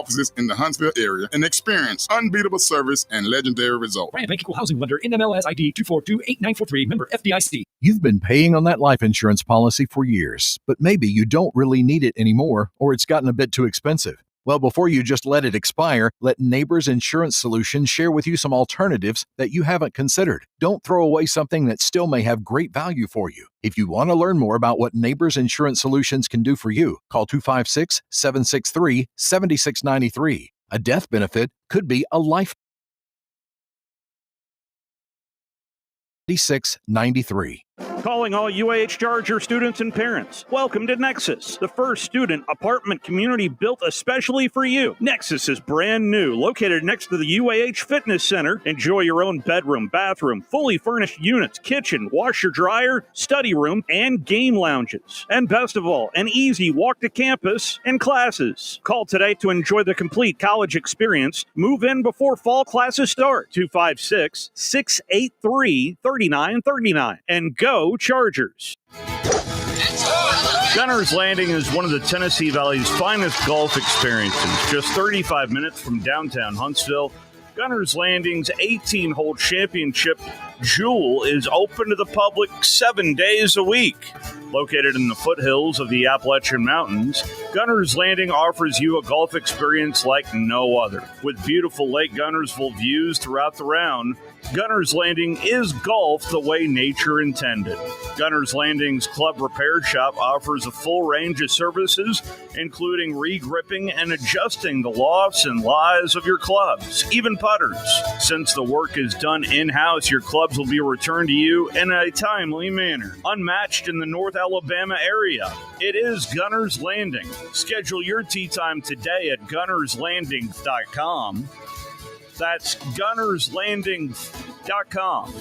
offices in the Huntsville area and experience unbeatable service and legendary results. Brand Bank Equal Housing Lender, NMLS ID 2428943, member FDIC. You've been paying on that life insurance policy for years, but maybe you don't really need it anymore, or it's gotten a bit too expensive. Well, before you just let it expire, let Neighbors Insurance Solutions share with you some alternatives that you haven't considered. Don't throw away something that still may have great value for you. If you want to learn more about what Neighbors Insurance Solutions can do for you, call 256-763-7693. A death benefit could be a life. 9693. Calling all UAH Charger students and parents. Welcome to Nexus, the first student apartment community built especially for you. Nexus is brand new, located next to the UAH Fitness Center. Enjoy your own bedroom, bathroom, fully furnished units, kitchen, washer, dryer, study room, and game lounges. And best of all, an easy walk to campus and classes. Call today to enjoy the complete college experience. Move in before fall classes start. 256-683-3939. And go Chargers. Gunner's Landing is one of the Tennessee Valley's finest golf experiences. Just 35 minutes from downtown Huntsville, Gunner's Landing's 18-hole championship jewel is open to the public 7 days a week. Located in the foothills of the Appalachian Mountains, Gunner's Landing offers you a golf experience like no other. With beautiful Lake Gunnersville views throughout the round, Gunner's Landing is golf the way nature intended. Gunner's Landing's club repair shop offers a full range of services, including re-gripping and adjusting the lofts and lies of your clubs, even putters. Since the work is done in-house, your clubs will be returned to you in a timely manner. Unmatched in the North Alabama area, it is Gunner's Landing. Schedule your tee time today at gunnerslanding.com. That's gunnerslanding.com.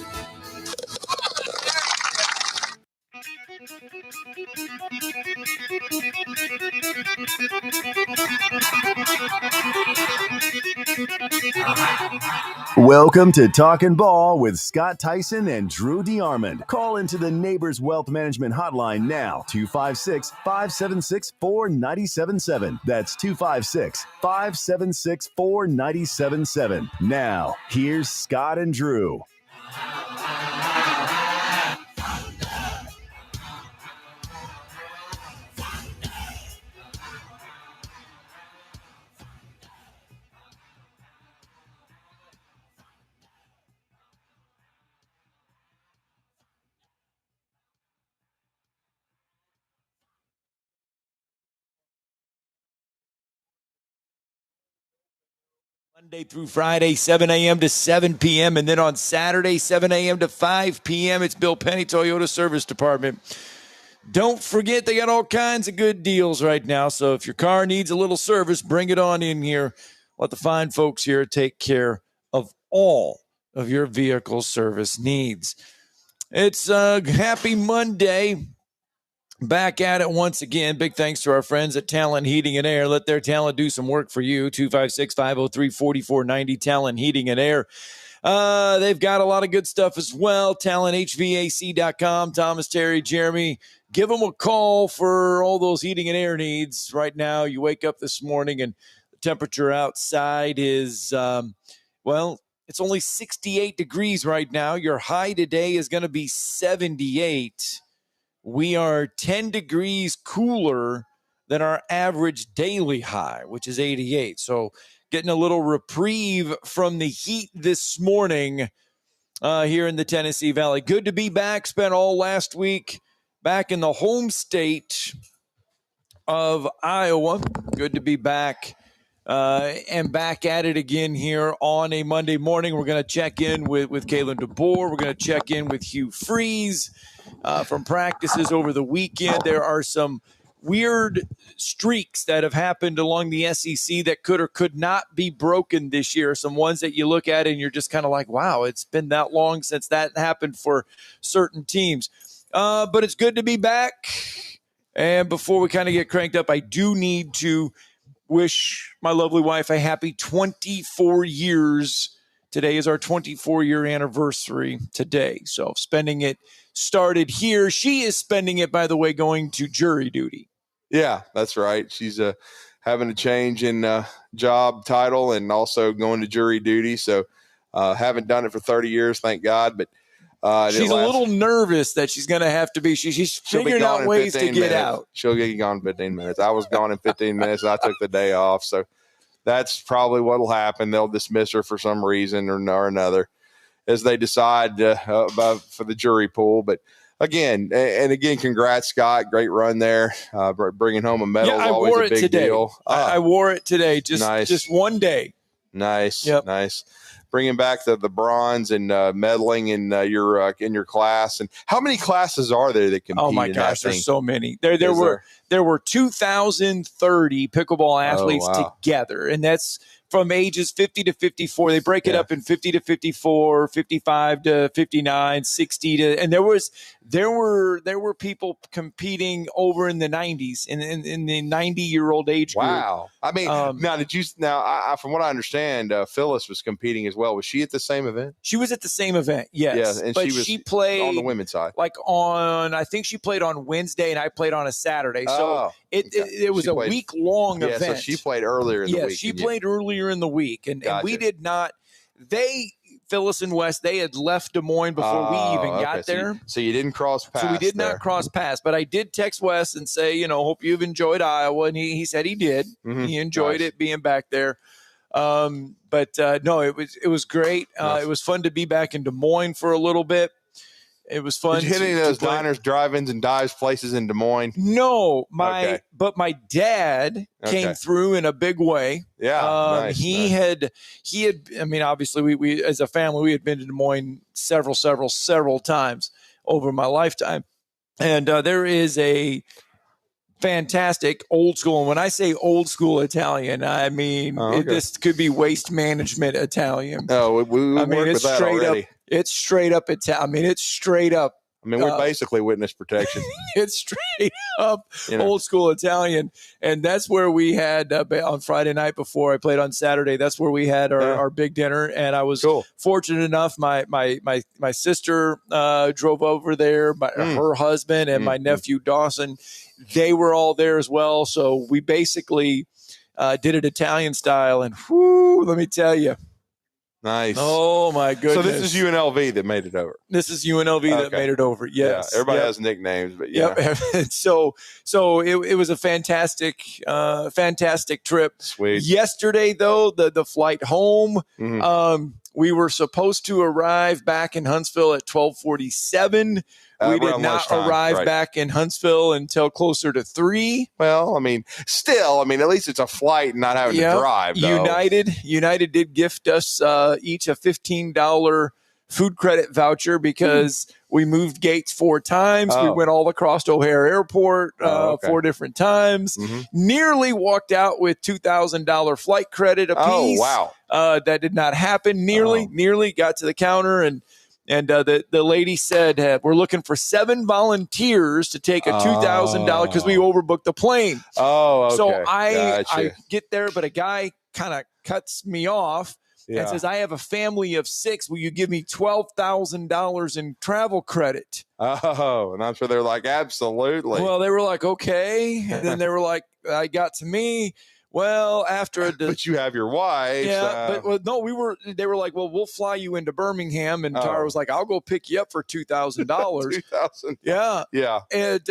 Welcome to Talkin' Ball with Scott Tyson and Drew DeArmond. Call into the Neighbors Wealth Management Hotline now, 256-576-4977. That's 256-576-4977. Now, here's Scott and Drew. Monday through Friday, 7 a.m. to 7 p.m. And then on Saturday, 7 a.m. to 5 p.m., it's Bill Penny Toyota Service Department. Don't forget, they got all kinds of good deals right now. So if your car needs a little service, bring it on in here. Let the fine folks here take care of all of your vehicle service needs. It's a happy Monday. Back at it once again. Big thanks to our friends at Talent Heating and Air. Let their talent do some work for you. 256-503-4490, Talent Heating and Air. They've got a lot of good stuff as well. TalentHVAC.com. Thomas, Terry, Jeremy. Give them a call for all those heating and air needs. Right now, you wake up this morning and the temperature outside is, it's only 68 degrees right now. Your high today is going to be 78. We are 10 degrees cooler than our average daily high, which is 88. So getting a little reprieve from the heat this morning here in the Tennessee Valley. Good to be back. Spent all last week back in the home state of Iowa. Good to be back and back at it again here on a Monday morning. We're going to check in with Kalen DeBoer. We're going to check in with Hugh Freeze. From practices over the weekend. There are some weird streaks that have happened along the SEC that could or could not be broken this year. Some ones that you look at and you're just kind of like, wow, it's been that long since that happened for certain teams. But it's good to be back. And before we kind of get cranked up, I do need to wish my lovely wife a happy 24 years. Today is our 24-year anniversary today. So spending it started here. She is spending it, by the way, going to jury duty. Yeah, that's right. She's having a change in job title and also going to jury duty. So haven't done it for 30 years, thank God. But she's a little nervous that she's going to have to be. She's figuring out ways to get out. She'll get gone in 15 minutes. I was gone in 15 minutes, and I took the day off. So that's probably what will happen. They'll dismiss her for some reason or another as they decide for the jury pool. But again, congrats, Scott. Great run there. Bringing home a medal is always a big deal. I wore it today. Nice. Just one day. Nice. Yep. Nice. Bringing back the bronze and medaling in your class. And how many classes are there that compete? Oh my gosh, there's so many. There were 2,030 pickleball athletes together, and that's from ages 50 to 54. They break it up in 50 to 54, 55 to 59, 60 to, and there were people competing over in the 90s, in the 90-year-old age group. Wow. I mean, from what I understand, Phyllis was competing as well. Was she at the same event? She was at the same event, yes. Yeah, and but she played on the women's side. I think she played on Wednesday and I played on a Saturday. So it was a week-long event. So she played earlier in the week. Yes, she played earlier in the week. And we did not – Phyllis and Wes, they had left Des Moines before we even got there. So you didn't cross paths. So we did not cross paths. But I did text Wes and say, hope you've enjoyed Iowa. And he said he did. Mm-hmm. He enjoyed it being back there. No, it was great. It was fun to be back in Des Moines for a little bit. It was fun. Did you hit any of those diners, drive-ins, and dives places in Des Moines? No, but my dad came through in a big way. Yeah, he had. I mean, obviously, we as a family we had been to Des Moines several times over my lifetime, and there is a fantastic old school. And when I say old school Italian, I mean this could be waste management Italian. Oh, we work with that already. It's straight up Italian. I mean, it's straight up. I mean, we're basically witness protection. It's straight up old school Italian. And that's where we had on Friday night before I played on Saturday. That's where we had our big dinner. And I was fortunate enough. My sister drove over there, her husband and my nephew Dawson. They were all there as well. So we basically did it Italian style. And let me tell you. Nice. Oh, my goodness. So this is UNLV that made it over. This is UNLV that made it over, yes. Yeah, everybody has nicknames, but So it was a fantastic trip. Sweet. Yesterday, though, the flight home, we were supposed to arrive back in Huntsville at 12:47. We did not arrive back in Huntsville until closer to 3. Well, I mean, at least it's a flight and not having to drive. Though. United did gift us each a $15 food credit voucher because we moved gates 4 times. We went all across O'Hare Airport 4 different times. Nearly walked out with $2,000 flight credit apiece. Oh, wow. That did not happen. Nearly got to the counter and the lady said, we're looking for 7 volunteers to take a $2,000 because we overbooked the plane. Oh, okay. So I get there, but a guy kind of cuts me off and says, I have a family of 6. Will you give me $12,000 in travel credit? Oh, and I'm sure they're like, absolutely. Well, they were like, okay. And then they were like, I got to me. Well, after but you have your wife. Yeah, they were like, well, we'll fly you into Birmingham. And Tara was like, I'll go pick you up for $2,000. $2,000. Yeah. Yeah. And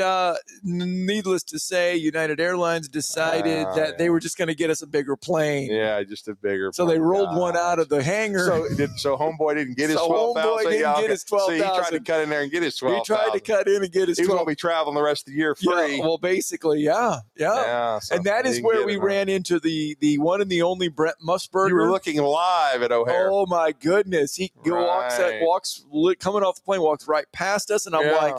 needless to say, United Airlines decided that they were just going to get us a bigger plane. Yeah, just a bigger plane. So they rolled one out of the hangar. So homeboy didn't get his $12,000. Homeboy didn't get his $12,000. So he tried to cut in there and get his $12,000. He tried to cut in and get his $12,000. He was going to be traveling the rest of the year free. Yeah, well, basically, yeah. So and that is where we ran into the one and the only Brett Musburger. You were looking live at O'Hare. Oh my goodness! He walks coming off the plane, walks right past us, and I'm like,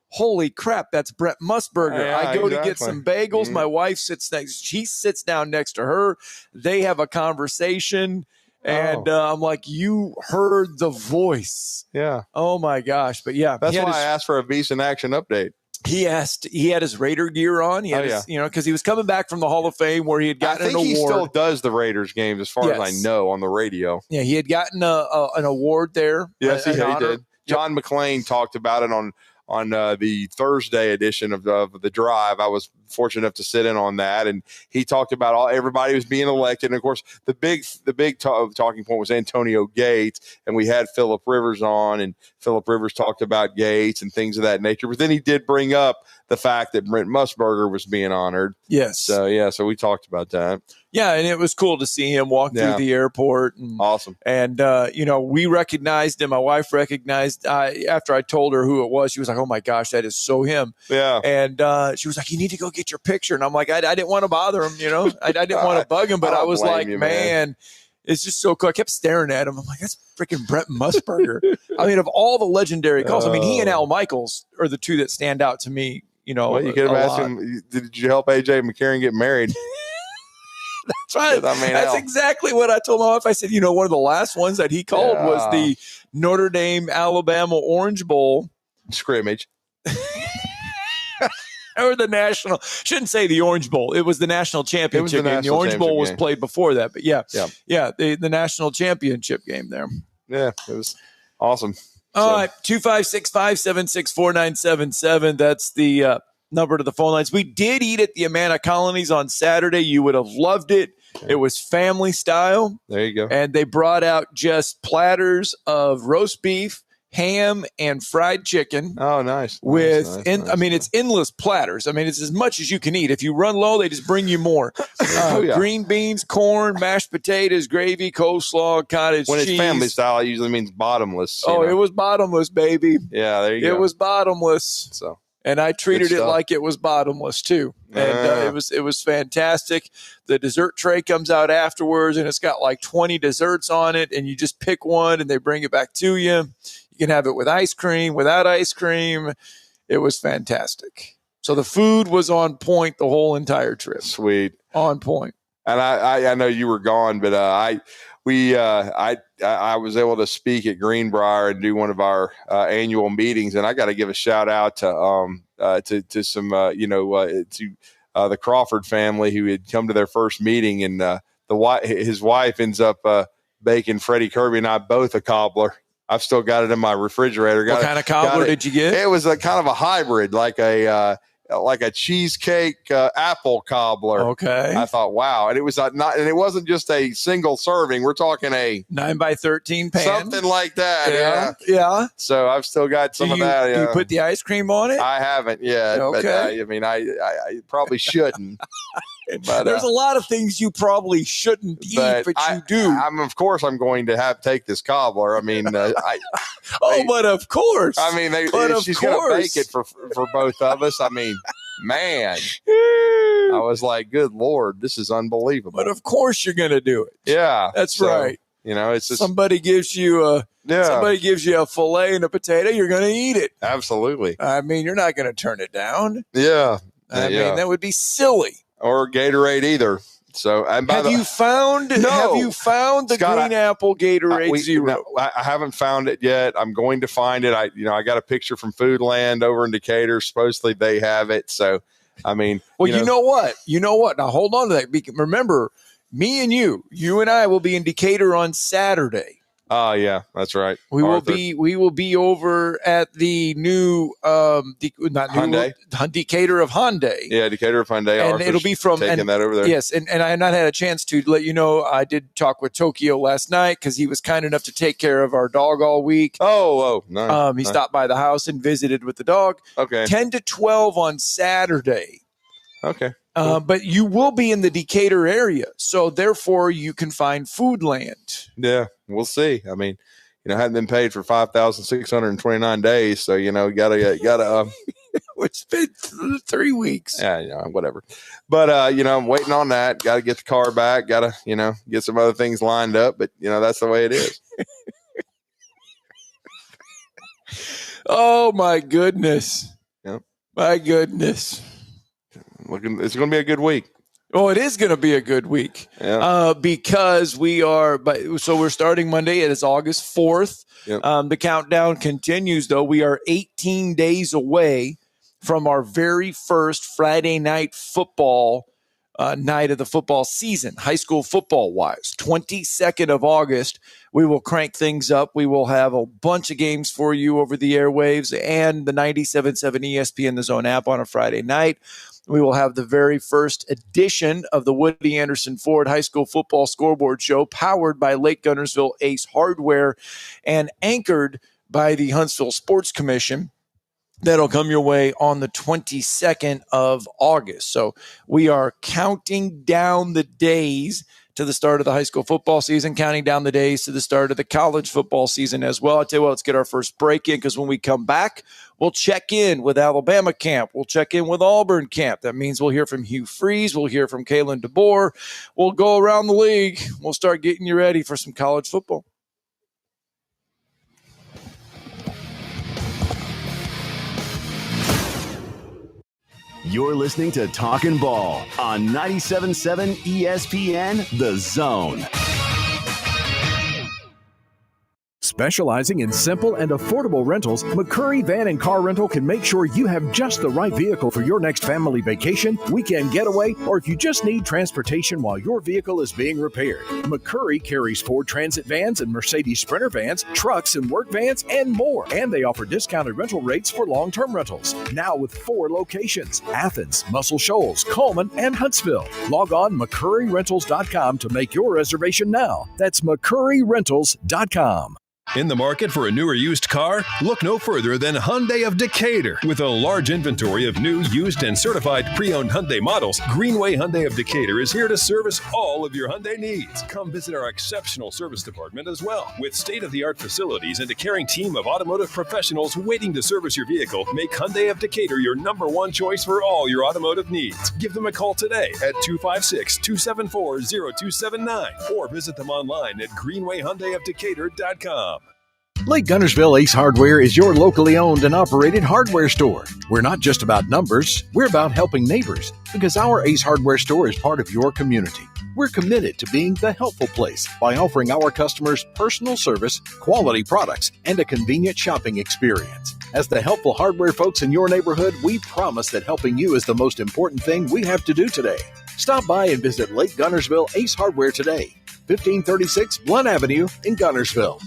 "Holy crap, that's Brett Musburger!" Yeah, I go to get some bagels. My wife sits next. She sits down next to her. They have a conversation. And I'm like, you heard the voice. Yeah. Oh my gosh! But yeah, that's why I asked for a VEASAN action update. He had his Raider gear on. He had because he was coming back from the Hall of Fame where he had gotten an award. I think he still does the Raiders games as far as I know on the radio. Yeah, he had gotten an award there. Yes, he did. John McClain talked about it on the Thursday edition of the Drive. I was fortunate enough to sit in on that, and he talked about everybody was being elected. And of course, the big talking point was Antonio Gates, and we had Phillip Rivers on, and Phillip Rivers talked about Gates and things of that nature. But then he did bring up the fact that Brent Musburger was being honored. Yes. So we talked about that. Yeah, and it was cool to see him walk through the airport. And, awesome. And, we recognized him. My wife recognized, after I told her who it was, she was like, oh, my gosh, that is so him. Yeah. And she was like, you need to go get your picture. And I'm like, I didn't want to bother him, I didn't want to bug him, but I was like, man, it's just so cool. I kept staring at him. I'm like, that's freaking Brent Musburger. I mean, of all the legendary calls, he and Al Michaels are the two that stand out to me, Well, you could have asked him, did you help A.J. McCarron get married? That's right. That's exactly what I told my wife. I said, one of the last ones that he called was the Notre Dame Alabama Orange Bowl scrimmage. Or the national, shouldn't say the Orange Bowl. It was the national championship game. The Orange Bowl was played before that, but the national championship game there. Yeah, it was awesome. All right, 256-576-4977. That's the number to the phone lines. We did eat at the Amana Colonies on Saturday. You would have loved it. It was family style. There you go. And they brought out just platters of roast beef, ham, and fried chicken. Oh, nice. It's endless platters. I mean, it's as much as you can eat. If you run low, they just bring you more. Green beans, corn, mashed potatoes, gravy, coleslaw, cottage cheese. When it's family style, it usually means bottomless. It was bottomless, baby. Yeah, there you go. It was bottomless. So, and I treated it like it was bottomless too. And it was fantastic. The dessert tray comes out afterwards, and it's got like 20 desserts on it, and you just pick one, and they bring it back to you. You can have it with ice cream, without ice cream. It was fantastic. So the food was on point the whole entire trip. Sweet. On point. And I know you were gone, but I was able to speak at Greenbrier and do one of our annual meetings, and I got to give a shout out to some the Crawford family who had come to their first meeting, and his wife ends up baking Freddie Kirby and I both a cobbler. I've still got it in my refrigerator. What kind of cobbler did you get? It was a kind of a hybrid, like a cheesecake apple cobbler. Okay. I thought, wow. And it was and it wasn't just a single serving. We're talking a 9x13 pan. Something like that. Yeah. So I've still got some of that. Do you put the ice cream on it? I haven't yet. Okay. But I probably shouldn't. But there's a lot of things you probably shouldn't eat, but you do. Of course, I'm going to take this cobbler. I mean, but of course. I mean, she's going to bake it for both of us. I mean, man, I was like, good Lord, this is unbelievable. But of course, you're going to do it. Yeah, that's right. It's just, somebody gives you a fillet and a potato, you're going to eat it. Absolutely. I mean, you're not going to turn it down. Yeah. I mean, that would be silly. Or Gatorade either. So, have you found the green apple Gatorade Zero? No, I haven't found it yet. I'm going to find it. I got a picture from Foodland over in Decatur. Supposedly they have it. So, I mean, you know what? Now hold on to that. Remember, me and you and I will be in Decatur on Saturday. Oh yeah, that's right. We will be over at the new Hyundai. Decatur of Hyundai. Yeah, Decatur of Hyundai. And Arthur's it'll be taking that over there. Yes, and I have not had a chance to let you know. I did talk with Tokyo last night because he was kind enough to take care of our dog all week. Oh, nice. He stopped by the house and visited with the dog. Okay. 10 to 12 on Saturday. Okay. Cool. But you will be in the Decatur area, so therefore you can find Foodland. Yeah, we'll see. I mean, hadn't been paid for 5,629 days, so gotta. It's been 3 weeks. Yeah, whatever. But I'm waiting on that. Got to get the car back. Got to get some other things lined up. But that's the way it is. Oh my goodness! Yep. My goodness. It's going to be a good week. Oh, it is going to be a good week. Yeah. Because we're starting Monday. It is August 4th. Yep. The countdown continues, though. We are 18 days away from our very first Friday night football night of the football season, high school football-wise. 22nd of August, we will crank things up. We will have a bunch of games for you over the airwaves and the 97.7 ESPN The Zone app on a Friday night. We will have the very first edition of the Woody Anderson Ford High School Football Scoreboard Show, powered by Lake Guntersville Ace Hardware and anchored by the Huntsville Sports Commission. That'll come your way on the 22nd of August. So we are counting down the days to the start of the high school football season, counting down the days to the start of the college football season as well. I tell you what, let's get our first break in, because when we come back, we'll check in with Alabama camp. We'll check in with Auburn camp. That means we'll hear from Hugh Freeze. We'll hear from Kalen DeBoer. We'll go around the league. We'll start getting you ready for some college football. You're listening to Talkin' Ball on 97.7 ESPN The Zone. Specializing in simple and affordable rentals, McCurry Van and Car Rental can make sure you have just the right vehicle for your next family vacation, weekend getaway, or if you just need transportation while your vehicle is being repaired. McCurry carries Ford Transit vans and Mercedes Sprinter vans, trucks and work vans, and more. And they offer discounted rental rates for long-term rentals. Now with 4 locations: Athens, Muscle Shoals, Coleman, and Huntsville. Log on McCurryRentals.com to make your reservation now. That's McCurryRentals.com. In the market for a new or used car? Look no further than Hyundai of Decatur. With a large inventory of new, used, and certified pre-owned Hyundai models, Greenway Hyundai of Decatur is here to service all of your Hyundai needs. Come visit our exceptional service department as well. With state-of-the-art facilities and a caring team of automotive professionals waiting to service your vehicle, make Hyundai of Decatur your #1 choice for all your automotive needs. Give them a call today at 256-274-0279 or visit them online at greenwayhyundaiofdecatur.com. Lake Guntersville Ace Hardware is your locally owned and operated hardware store. We're not just about numbers, we're about helping neighbors, because our Ace Hardware store is part of your community. We're committed to being the helpful place by offering our customers personal service, quality products, and a convenient shopping experience. As the helpful hardware folks in your neighborhood, we promise that helping you is the most important thing we have to do today. Stop by and visit Lake Guntersville Ace Hardware today, 1536 Blunt Avenue in Guntersville.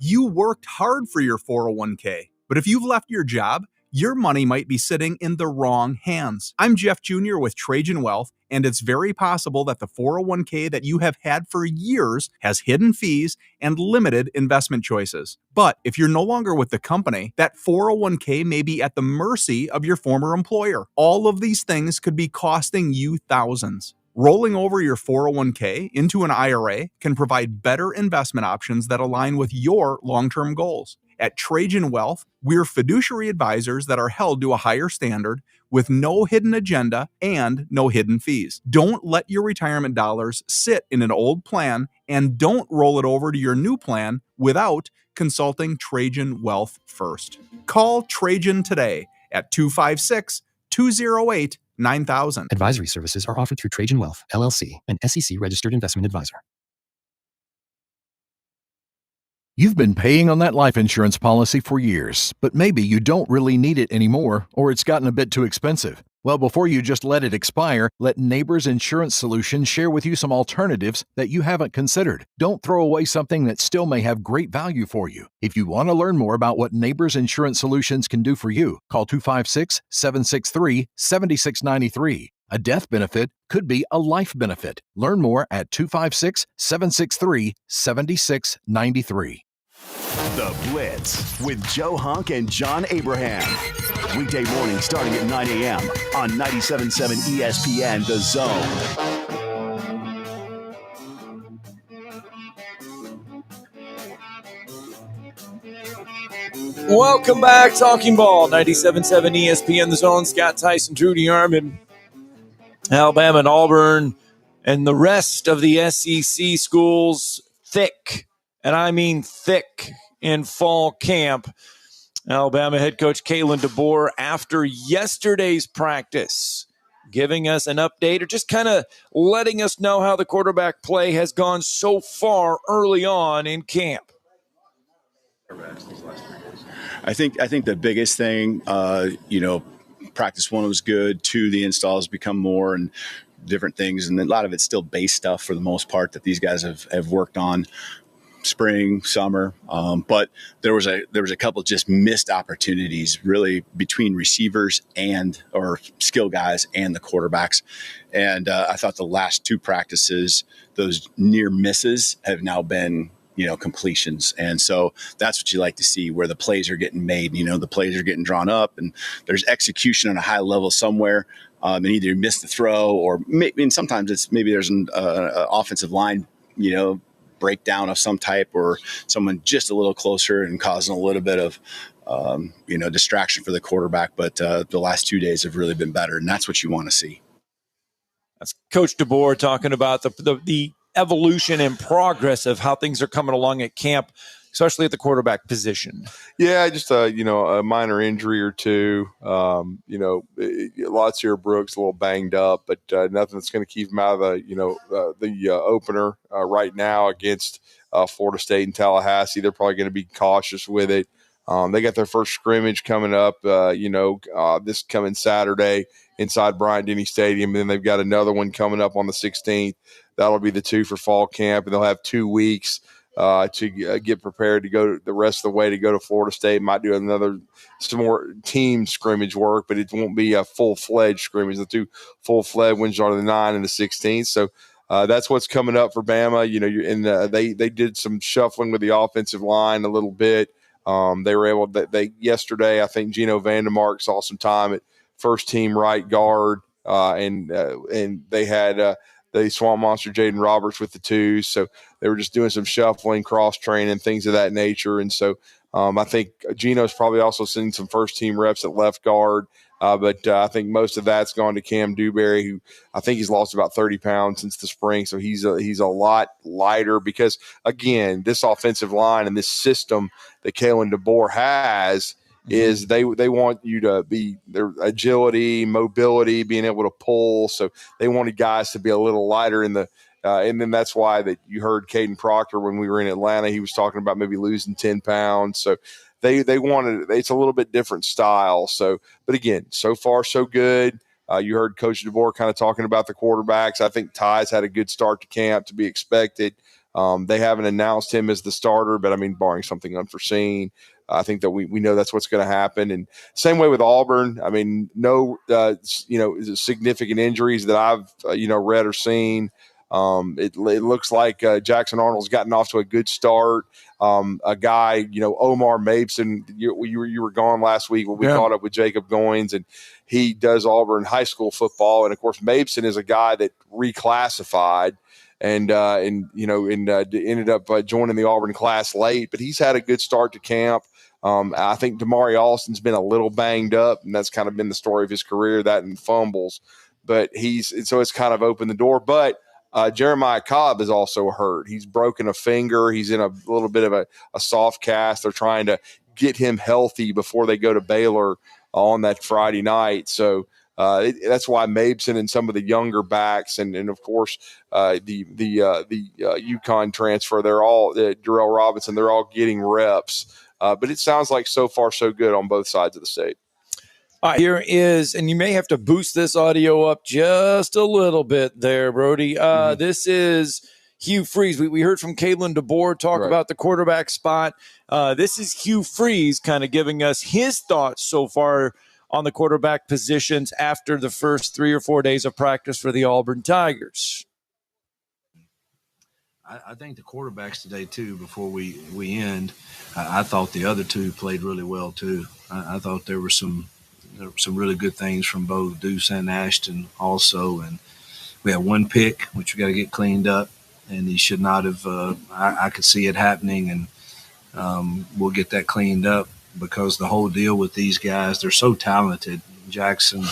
You worked hard for your 401k, but if you've left your job, your money might be sitting in the wrong hands. I'm Jeff Jr. with Trajan Wealth, and it's very possible that the 401k that you have had for years has hidden fees and limited investment choices. But if you're no longer with the company, that 401k may be at the mercy of your former employer. All of these things could be costing you thousands. Rolling over your 401k into an IRA can provide better investment options that align with your long-term goals. At Trajan Wealth, we're fiduciary advisors that are held to a higher standard with no hidden agenda and no hidden fees. Don't let your retirement dollars sit in an old plan, and don't roll it over to your new plan without consulting Trajan Wealth first. Call Trajan today at 256-208-9000. Advisory services are offered through Trajan Wealth, LLC, an SEC-registered investment advisor. You've been paying on that life insurance policy for years, but maybe you don't really need it anymore, or it's gotten a bit too expensive. Well, before you just let it expire, let Neighbors Insurance Solutions share with you some alternatives that you haven't considered. Don't throw away something that still may have great value for you. If you want to learn more about what Neighbors Insurance Solutions can do for you, call 256-763-7693. A death benefit could be a life benefit. Learn more at 256-763-7693. The Blitz with Joe Hunk and John Abraham. Weekday morning starting at 9 a.m. on 97.7 ESPN The Zone. Welcome back, Talking Ball, 97.7 ESPN The Zone. Scott Tyson, Drew DeArmond, Alabama and Auburn, and the rest of the SEC schools thick, and I mean thick, in fall camp. Alabama head coach Kalen DeBoer, after yesterday's practice, giving us an update or just kind of letting us know how the quarterback play has gone so far early on in camp. I think the biggest thing, practice one was good. 2, the installs become more and different things. And a lot of it's still base stuff for the most part that these guys have worked on spring, summer. But there was a couple just missed opportunities really between receivers or skill guys and the quarterbacks. And I thought the last 2 practices, those near misses have now been, completions. And so that's what you like to see, where the plays are getting made, the plays are getting drawn up and there's execution on a high level somewhere. And either you miss the throw or sometimes it's maybe there's an offensive line, breakdown of some type or someone just a little closer and causing a little bit of, distraction for the quarterback. But the last 2 days have really been better. And that's what you want to see. That's Coach DeBoer talking about the evolution and progress of how things are coming along at camp, especially at the quarterback position. Yeah, just a minor injury or 2. Latsier Brooks a little banged up, but nothing that's going to keep him out of the opener right now against Florida State and Tallahassee. They're probably going to be cautious with it. They got their first scrimmage coming up, this coming Saturday inside Bryant-Denny Stadium, and then they've got another one coming up on the 16th. That'll be the 2 for fall camp, and they'll have 2 weeks to get prepared to go the rest of the way to go to Florida State. Might do some more team scrimmage work, but it won't be a full-fledged scrimmage. The 2 full-fledged ones are the 9 and the 16th. So that's what's coming up for Bama. They did some shuffling with the offensive line a little bit. They were able – yesterday, I think Gino Vandermark saw some time at first-team right guard, and they had the Swamp Monster Jaden Roberts with the 2s. So they were just doing some shuffling, cross-training, things of that nature. And so I think Gino's probably also seen some first-team reps at left guard. But I think most of that's gone to Cam Dewberry, who I think he's lost about 30 pounds since the spring. So he's a lot lighter because, again, this offensive line and this system that Kalen DeBoer has is they want you to be their agility, mobility, being able to pull. So they wanted guys to be a little lighter in the and then that's why that you heard Caden Proctor when we were in Atlanta. He was talking about maybe losing 10 pounds. So they wanted – it's a little bit different style. So, but again, so far so good. You heard Coach DeBoer kind of talking about the quarterbacks. I think Ty's had a good start to camp, to be expected. They haven't announced him as the starter, but, barring something unforeseen, I think that we know that's what's going to happen. And same way with Auburn. No significant injuries that I've read or seen. It looks like Jackson Arnold's gotten off to a good start. A guy, Omar Mabeson, you were gone last week when we caught up with Jacob Goins, and he does Auburn high school football. And of course, Mabeson is a guy that reclassified and ended up joining the Auburn class late, but he's had a good start to camp. I think Damari Alston's been a little banged up, and that's kind of been the story of his career, that and fumbles. But so it's kind of opened the door. But Jeremiah Cobb is also hurt. He's broken a finger. He's in a little bit of a soft cast. They're trying to get him healthy before they go to Baylor on that Friday night. So that's why Mabeson and some of the younger backs, and of course the UConn transfer, they're all Darrell Robinson. They're all getting reps. But it sounds like so far so good on both sides of the state. All right, here is, and you may have to boost this audio up just a little bit there, Brody. This is Hugh Freeze. We heard from Kalen DeBoer talk about the quarterback spot. This is Hugh Freeze kind of giving us his thoughts so far on the quarterback positions after the first 3 or 4 days of practice for the Auburn Tigers. I think the quarterbacks today, too, before we end, I thought the other 2 played really well, too. I thought there were some really good things from both Deuce and Ashton also. And we had 1 pick, which we got to get cleaned up, and he should not have. I could see it happening, and we'll get that cleaned up because the whole deal with these guys, they're so talented, Jackson,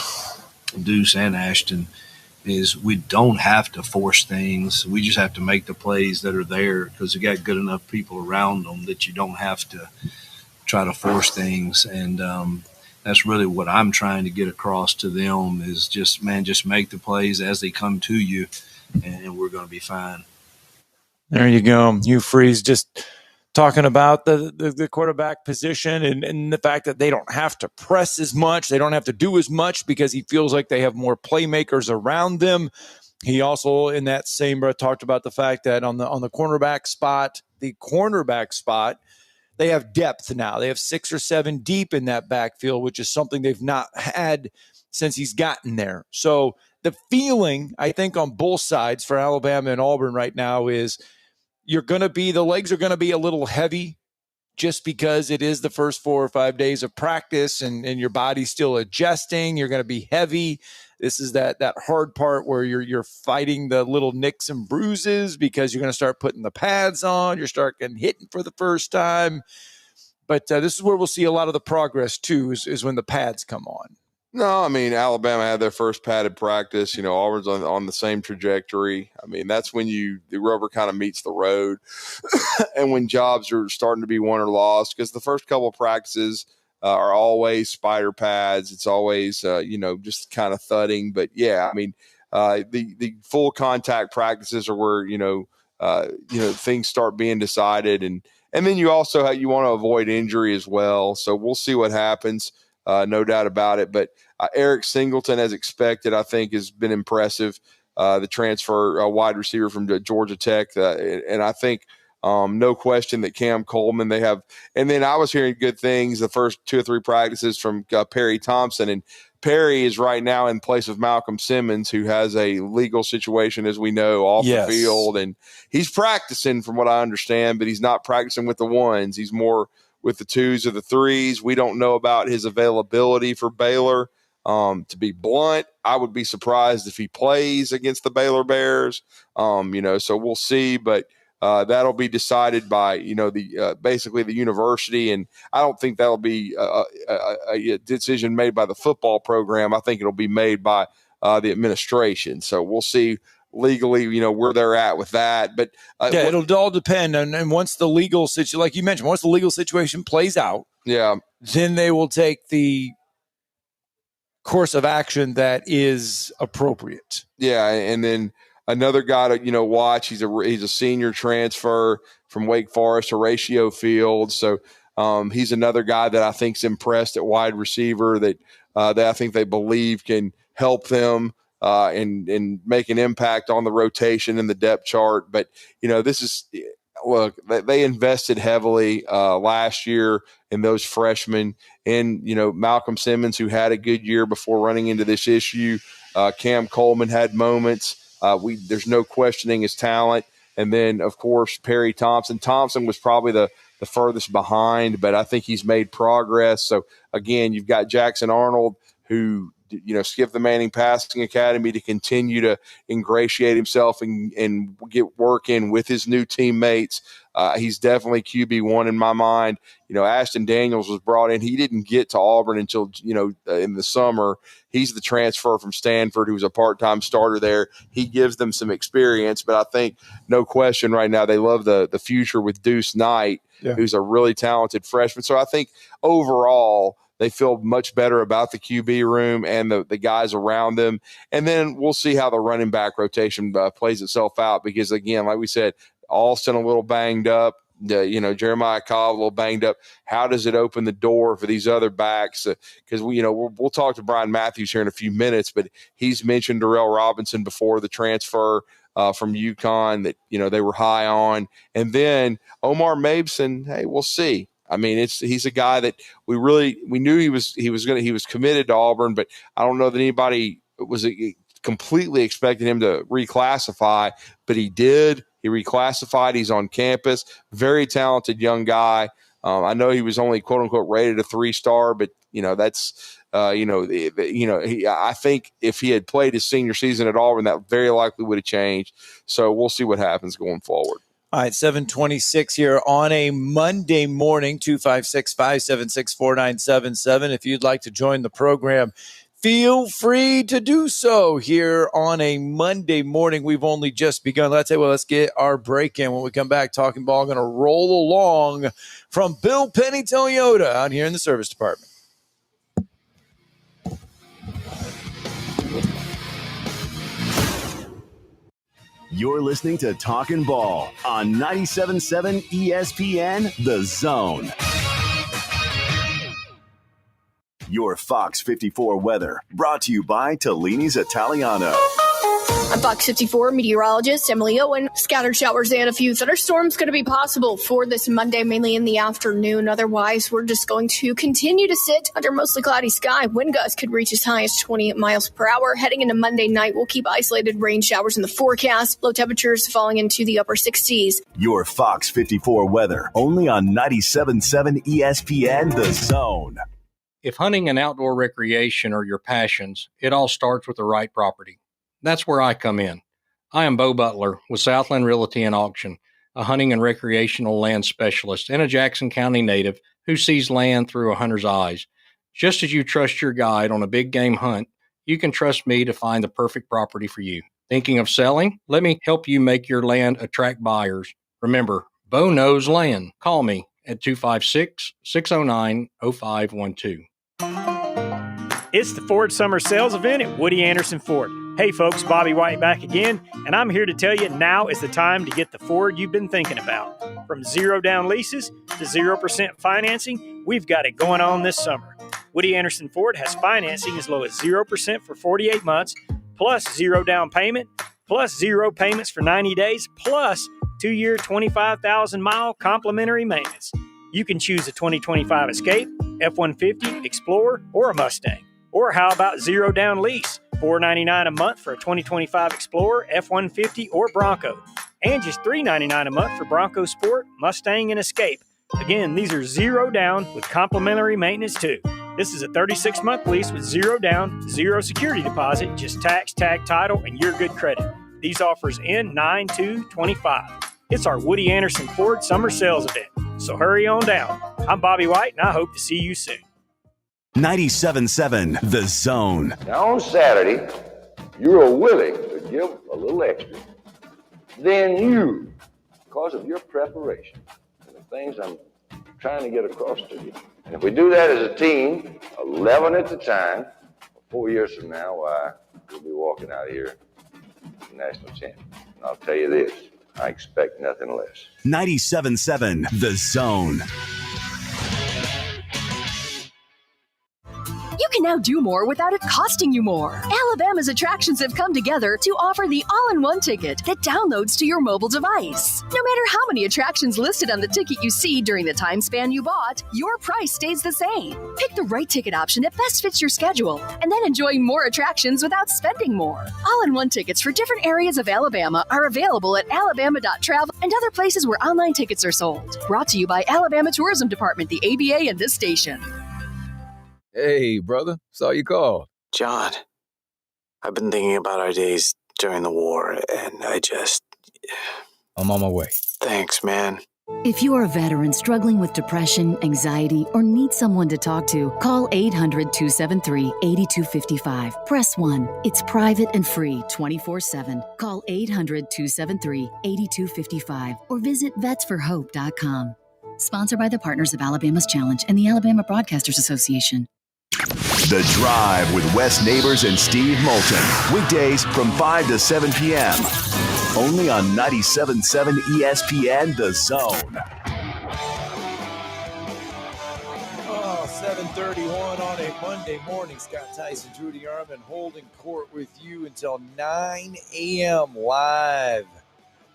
Deuce, and Ashton, is we don't have to force things. We just have to make the plays that are there because you got good enough people around them that you don't have to try to force things. And that's really what I'm trying to get across to them is just make the plays as they come to you, and we're going to be fine. There you go. Hugh Freeze just talking about the quarterback position and the fact that they don't have to press as much. They don't have to do as much because he feels like they have more playmakers around them. He also, in that same breath, talked about the fact that on the cornerback spot, they have depth now. They have 6 or 7 deep in that backfield, which is something they've not had since he's gotten there. So the feeling, I think, on both sides for Alabama and Auburn right now is the legs are going to be a little heavy just because it is the first 4 or 5 days of practice and your body's still adjusting. You're going to be heavy. This is that hard part where you're fighting the little nicks and bruises because you're going to start putting the pads on. You're starting hitting for the first time. But this is where we'll see a lot of the progress, too, is when the pads come on. No, I mean, Alabama had their first padded practice. Auburn's on the same trajectory. I mean, that's when the rubber kind of meets the road and when jobs are starting to be won or lost, because the first couple of practices are always spider pads. It's always, just kind of thudding. But, yeah, I mean, the full contact practices are where, things start being decided. And then you also you want to avoid injury as well. So we'll see what happens. No doubt about it. But Eric Singleton, as expected, I think has been impressive. The transfer wide receiver from Georgia Tech. And I think no question that Cam Coleman they have. And then I was hearing good things the first 2 or 3 practices from Perry Thompson. And Perry is right now in place of Malcolm Simmons, who has a legal situation, as we know, off the field. And he's practicing from what I understand, but he's not practicing with the ones. He's more with the 2s or the 3s. We don't know about his availability for Baylor. To be blunt, I would be surprised if he plays against the Baylor Bears. So we'll see, but that'll be decided by, basically the university. And I don't think that'll be a decision made by the football program. I think it'll be made by the administration. So we'll see legally, where they're at with that. But it'll all depend. And once the legal situation, like you mentioned, once the legal situation plays out, then they will take the course of action that is appropriate. Yeah, and then another guy to watch. He's a senior transfer from Wake Forest, Horatio Fields. So he's another guy that I think's impressed at wide receiver that I think they believe can help them and make an impact on the rotation and the depth chart. But they invested heavily last year in those freshmen, and Malcolm Simmons, who had a good year before running into this issue. Cam Coleman had moments. There's no questioning his talent. And then, of course, Perry Thompson. Thompson was probably the furthest behind, but I think he's made progress. So, again, you've got Jackson Arnold, who skipped the Manning Passing Academy to continue to ingratiate himself and get work in with his new teammates. He's definitely QB1 in my mind. Ashton Daniels was brought in. He didn't get to Auburn until, in the summer. He's the transfer from Stanford who was a part-time starter there. He gives them some experience, but I think no question right now they love the future with Deuce Knight, who's a really talented freshman. So I think overall they feel much better about the QB room and the guys around them. And then we'll see how the running back rotation plays itself out because, again, like we said, Alston a little banged up. Jeremiah Cobb a little banged up. How does it open the door for these other backs? Because we'll talk to Brian Matthews here in a few minutes, but he's mentioned Darrell Robinson before the transfer from UConn that they were high on, and then Omar Mabeson. Hey, we'll see. I mean, he's a guy that we knew he was committed to Auburn, but I don't know that anybody was completely expecting him to reclassify, but he did. He reclassified. He's on campus. Very talented young guy. I know he was only quote unquote rated a 3-star, but that's I think if he had played his senior season at Auburn, that very likely would have changed. So we'll see what happens going forward. All right, 7:26 here on a Monday morning, 256-576-4977. If you'd like to join the program, feel free to do so here on a Monday morning. We've only just begun. Let's get our break in. When we come back, Talking Ball going to roll along from Bill Penny Toyota out here in the service department. You're listening to Talkin' Ball on 97.7 ESPN The Zone. Your Fox 54 weather brought to you by Tellini's Italiano. I'm Fox 54 meteorologist Emily Owen. Scattered showers and a few thunderstorms going to be possible for this Monday, mainly in the afternoon. Otherwise, we're just going to continue to sit under mostly cloudy sky. Wind gusts could reach as high as 28 miles per hour. Heading into Monday night, we'll keep isolated rain showers in the forecast. Low temperatures falling into the upper 60s. Your Fox 54 weather only on 97.7 ESPN The Zone. If hunting and outdoor recreation are your passions, it all starts with the right property. That's where I come in. I am Bo Butler with Southland Realty and Auction, a hunting and recreational land specialist and a Jackson County native who sees land through a hunter's eyes. Just as you trust your guide on a big game hunt, you can trust me to find the perfect property for you. Thinking of selling? Let me help you make your land attract buyers. Remember, Bo knows land. Call me at 256-609-0512. It's the Ford Summer Sales Event at Woody Anderson Ford. Hey folks, Bobby White back again, and I'm here to tell you now is the time to get the Ford you've been thinking about. From 0 down leases to 0% financing, we've got it going on this summer. Woody Anderson Ford has financing as low as 0% for 48 months, plus 0 down payment, plus 0 payments for 90 days, plus 2-year 25,000-mile complimentary maintenance. You can choose a 2025 Escape, F-150, Explorer, or a Mustang. Or how about 0 down lease? $499 a month for a 2025 Explorer, F-150, or Bronco. And just $399 a month for Bronco Sport, Mustang, and Escape. Again, these are 0 down with complimentary maintenance too. This is a 36-month lease with 0 down, 0 security deposit, just tax, tag, title, and your good credit. These offers end 9/2/25. It's our Woody Anderson Ford Summer Sales Event. So hurry on down. I'm Bobby White, and I hope to see you soon. 97.7 The Zone. Now on Saturday, you're willing to give a little extra. Then you, because of your preparation and the things I'm trying to get across to you. And if we do that as a team, 11 at a time, 4 years from now, we'll be walking out of here national champion. And I'll tell you this, I expect nothing less. 97.7 The Zone. You can now do more without it costing you more. Alabama's attractions have come together to offer the all-in-one ticket that downloads to your mobile device. No matter how many attractions listed on the ticket you see during the time span you bought, your price stays the same. Pick the right ticket option that best fits your schedule, and then enjoy more attractions without spending more. All-in-one tickets for different areas of Alabama are available at alabama.travel and other places where online tickets are sold. Brought to you by Alabama Tourism Department, the ABA, and this station. Hey, brother. Saw you called. John, I've been thinking about our days during the war, and I'm on my way. Thanks, man. If you are a veteran struggling with depression, anxiety, or need someone to talk to, call 800-273-8255. Press 1. It's private and free 24/7. Call 800-273-8255 or visit vetsforhope.com. Sponsored by the Partners of Alabama's Challenge and the Alabama Broadcasters Association. The Drive with Wes Neighbors and Steve Moulton. Weekdays from 5 to 7 p.m. Only on 97.7 ESPN The Zone. 7:31 on a Monday morning. Scott Tyson, Trudy Arman holding court with you until 9 a.m. live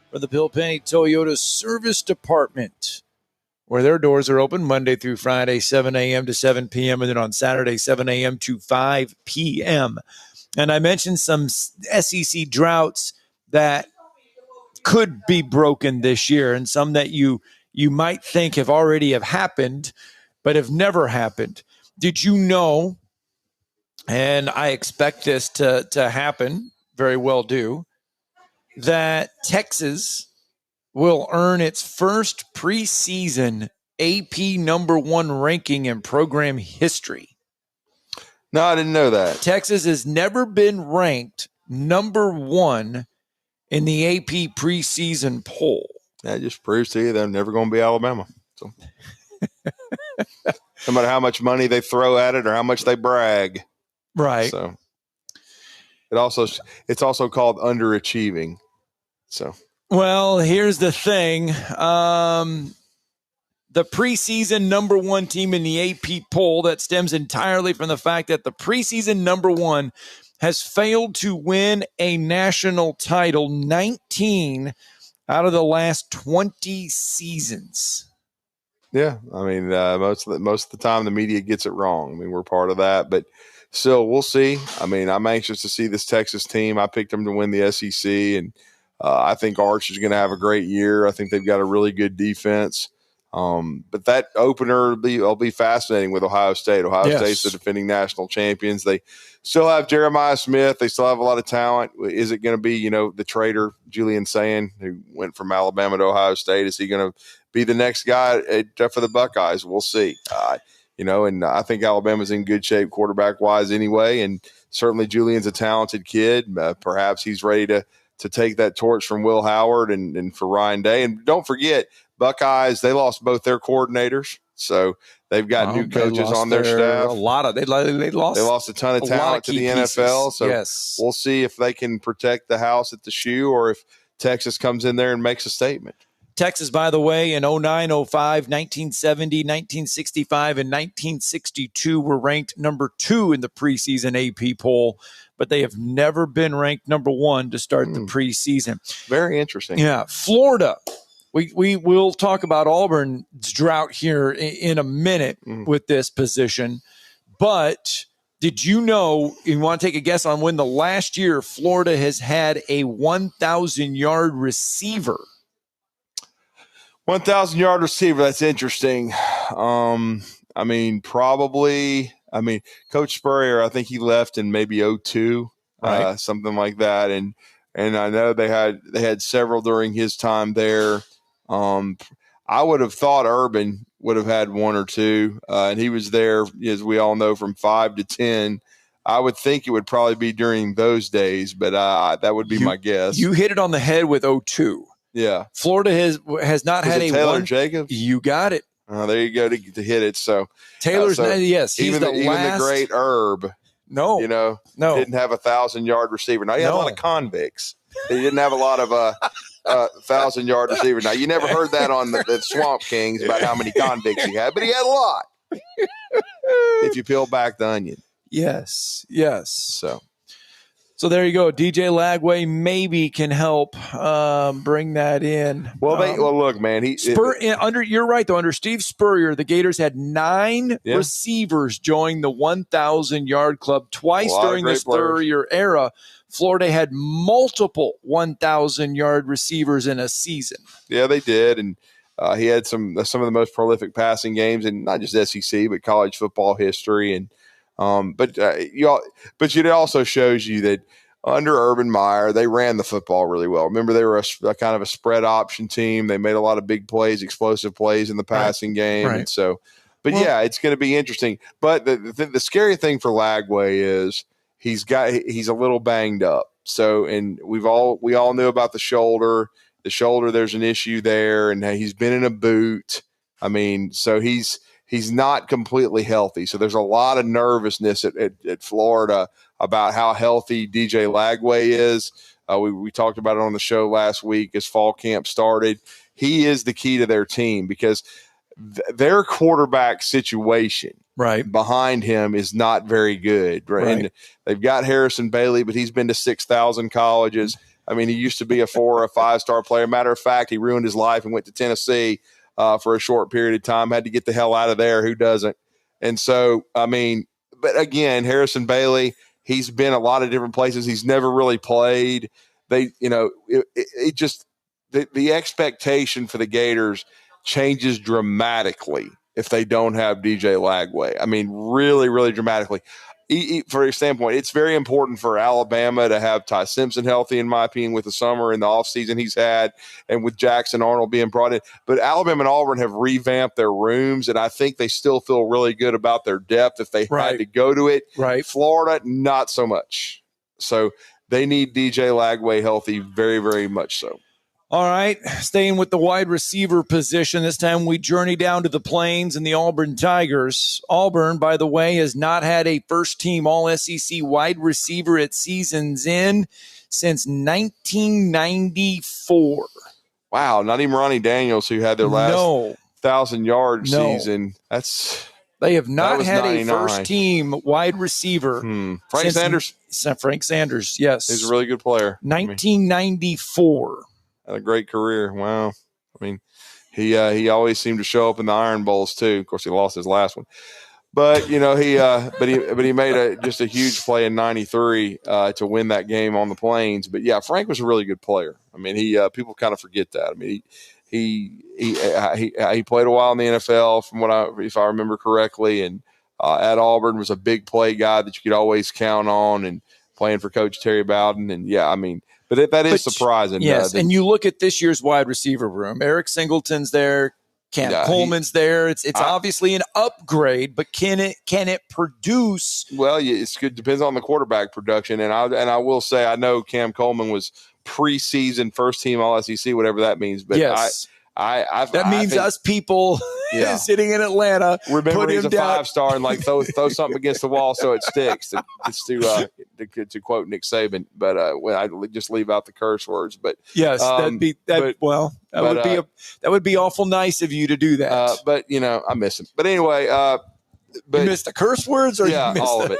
from the Pill Penny Toyota Service Department, where their doors are open Monday through Friday, 7 a.m. to 7 p.m., and then on Saturday, 7 a.m. to 5 p.m. And I mentioned some SEC droughts that could be broken this year, and some that you might think have happened, but have never happened. Did you know, and I expect this to happen, very well do, that Texas will earn its first preseason AP number 1 ranking in program history? No, I didn't know that. Texas has never been ranked number 1 in the AP preseason poll. That just proves to you they're never going to be Alabama. So, no matter how much money they throw at it or how much they brag. Right. So it's also called underachieving. So, well, here's the thing. The preseason number one team in the AP poll, that stems entirely from the fact that the preseason number one has failed to win a national title 19 out of the last 20 seasons. yeah, I mean, most of the time the media gets it wrong. I mean, we're part of that, but still, we'll see. I mean, I'm anxious to see this Texas team. I picked them to win the SEC, and I think Arch is going to have a great year. I think they've got a really good defense. But that opener will be fascinating with Ohio State. Ohio State's the defending national champions. They still have Jeremiah Smith. They still have a lot of talent. Is it going to be, the traitor, Julian Sayin, who went from Alabama to Ohio State? Is he going to be the next guy for the Buckeyes? We'll see. And I think Alabama's in good shape quarterback-wise anyway, and certainly Julian's a talented kid. Perhaps he's ready to take that torch from Will Howard and for Ryan Day. And don't forget, Buckeyes, they lost both their coordinators, so they've got new coaches on their staff. They lost a ton of talent to the NFL. So we'll see if they can protect the house at the shoe, or if Texas comes in there and makes a statement. Texas, by the way, in 09, 05, 1970, 1965, and 1962 were ranked number 2 in the preseason AP poll, but they have never been ranked number 1 to start the preseason. Very interesting. Yeah. Florida. We will talk about Auburn's drought here in a minute with this position. But did you know, you want to take a guess on when the last year Florida has had a 1,000-yard receiver? 1,000-yard receiver. That's interesting. Coach Spurrier, I think he left in maybe 2002, something like that. And I know they had several during his time there. I would have thought Urban would have had 1 or 2, and he was there, as we all know, from 5 to 10. I would think it would probably be during those days, but that would be my guess. You hit it on the head with 2002. Yeah. Florida has not had a Taylor Jacobs. You got it. There you go to hit it. So Taylor's he's even the great Herb. No, didn't have a 1,000-yard receiver. Now he had a lot of convicts. He didn't have a lot of 1,000-yard receivers. Now you never heard that on the Swamp Kings about how many convicts he had, but he had a lot. If you peel back the onion. Yes. So there you go. DJ Lagway maybe can help bring that in. Well, look, man. You're right, though. Under Steve Spurrier, the Gators had 9 receivers join the 1,000-yard club twice during the Spurrier era. Florida had multiple 1,000-yard receivers in a season. Yeah, they did, and he had some of the most prolific passing games in not just SEC but college football history. And but it also shows you that under Urban Meyer, they ran the football really well. Remember, they were a kind of a spread option team. They made a lot of big plays, explosive plays in the passing game. And so, it's going to be interesting. But the scary thing for Lagway is he's a little banged up. So, and we all knew about the shoulder. The shoulder, there's an issue there, and he's been in a boot. I mean, so he's not completely healthy. So there's a lot of nervousness at Florida about how healthy DJ Lagway is. We talked about it on the show last week as fall camp started. He is the key to their team because their quarterback situation behind him is not very good. Right? And they've got Harrison Bailey, but he's been to 6,000 colleges. I mean, he used to be a 4 or 5-star player. Matter of fact, he ruined his life and went to Tennessee for a short period of time, had to get the hell out of there. Who doesn't? And so, but again, Harrison Bailey, he's been a lot of different places. He's never really played. The expectation for the Gators changes dramatically if they don't have DJ Lagway. I mean, really, really dramatically. For a standpoint, it's very important for Alabama to have Ty Simpson healthy, in my opinion, with the summer and the offseason he's had, and with Jackson Arnold being brought in. But Alabama and Auburn have revamped their rooms, and I think they still feel really good about their depth if they had to go to it. Florida, not so much. So they need DJ Lagway healthy, very, very much so. All right, staying with the wide receiver position. This time we journey down to the Plains and the Auburn Tigers. Auburn, by the way, has not had a first-team All-SEC wide receiver at season's end since 1994. Wow, not even Ronnie Daniels, who had their last 1,000-yard season. They have not had 99. a first-team wide receiver. Frank Sanders? Frank Sanders, yes. He's a really good player. 1994. Had a great career. Wow. I mean, he always seemed to show up in the Iron Bowls too. Of course, he lost his last one, but he made just a huge play in '93 to win that game on the Plains. But yeah, Frank was a really good player. I mean, people kind of forget that. I mean, he played a while in the NFL if I remember correctly, and at Auburn was a big play guy that you could always count on, and playing for Coach Terry Bowden. And yeah, I mean. But that is surprising. Yes, and you look at this year's wide receiver room. Eric Singleton's there. Cam Coleman's there. It's obviously an upgrade, but can it produce? Well, it's good. Depends on the quarterback production. And I will say, I know Cam Coleman was preseason first team All SEC, whatever that means. But yes. That means us people sitting in Atlanta remember he's a down. 5-star and throw something against the wall so it sticks. To quote Nick Saban, but I just leave out the curse words. But yes, that would be awful nice of you to do that. But I miss him. But anyway, you missed the curse words, or yeah, you missed all of it.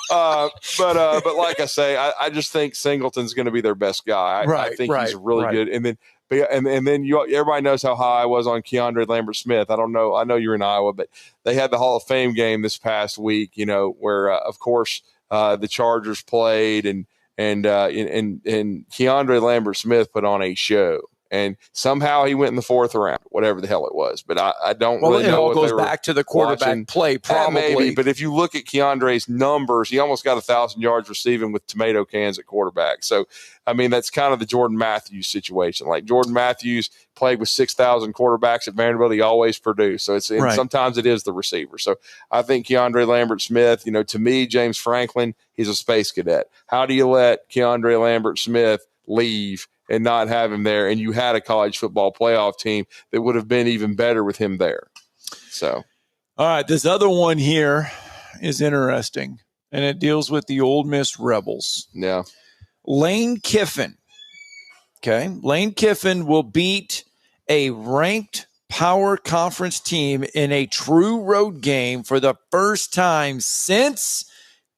But like I say, I just think Singleton's going to be their best guy. I think he's really good, and then. And then everybody knows how high I was on Keandre Lambert-Smith. I don't know. I know you're in Iowa, but they had the Hall of Fame game this past week. Where of course the Chargers played, and Keandre Lambert-Smith put on a show. And somehow he went in the fourth round, whatever the hell it was. But I don't really know. It all what goes they were back to the quarterback watching. play, probably. Maybe, but if you look at Keandre's numbers, he almost got 1,000 yards receiving with tomato cans at quarterback. So, I mean, that's kind of the Jordan Matthews situation. Like Jordan Matthews played with 6,000 quarterbacks at Vanderbilt. He always produced. So sometimes it is the receiver. So I think Keandre Lambert-Smith, to me, James Franklin, he's a space cadet. How do you let Keandre Lambert-Smith leave and not have him there? And you had a college football playoff team that would have been even better with him there. So, all right, this other one here is interesting, and it deals with the Ole Miss Rebels. Yeah. Lane Kiffin. Okay. Lane Kiffin will beat a ranked power conference team in a true road game for the first time since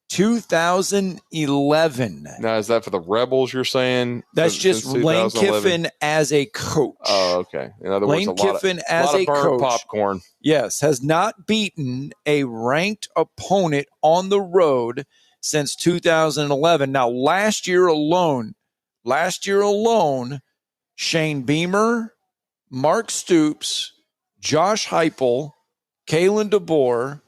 2011. Now, is that for the Rebels you're saying? That's just Lane Kiffin as a coach. Oh, okay. In other words, Lane Kiffin as a coach, popcorn. Yes, has not beaten a ranked opponent on the road since 2011. Now, last year alone, Shane Beamer, Mark Stoops, Josh Heupel, Kalen DeBoer,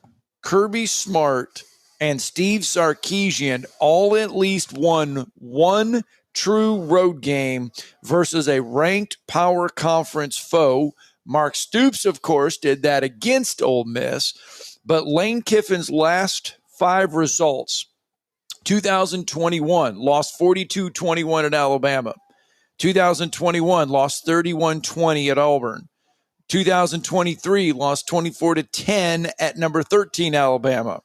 Kirby Smart, and Steve Sarkisian all at least won one true road game versus a ranked power conference foe. Mark Stoops, of course, did that against Ole Miss. But Lane Kiffin's last 5 results, 2021, lost 42-21 at Alabama. 2021, lost 31-20 at Auburn. 2023, lost 24-10 at number 13 Alabama.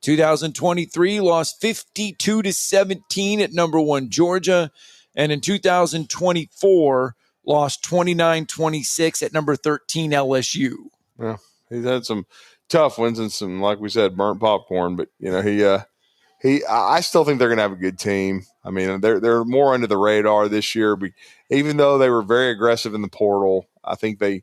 2023 lost 52-17 at number 1 Georgia, and in 2024 lost 29-26 at number 13 LSU. Yeah, he's had some tough ones and some, like we said, burnt popcorn. But I still think they're going to have a good team. I mean, they're more under the radar this year, even though they were very aggressive in the portal. I think they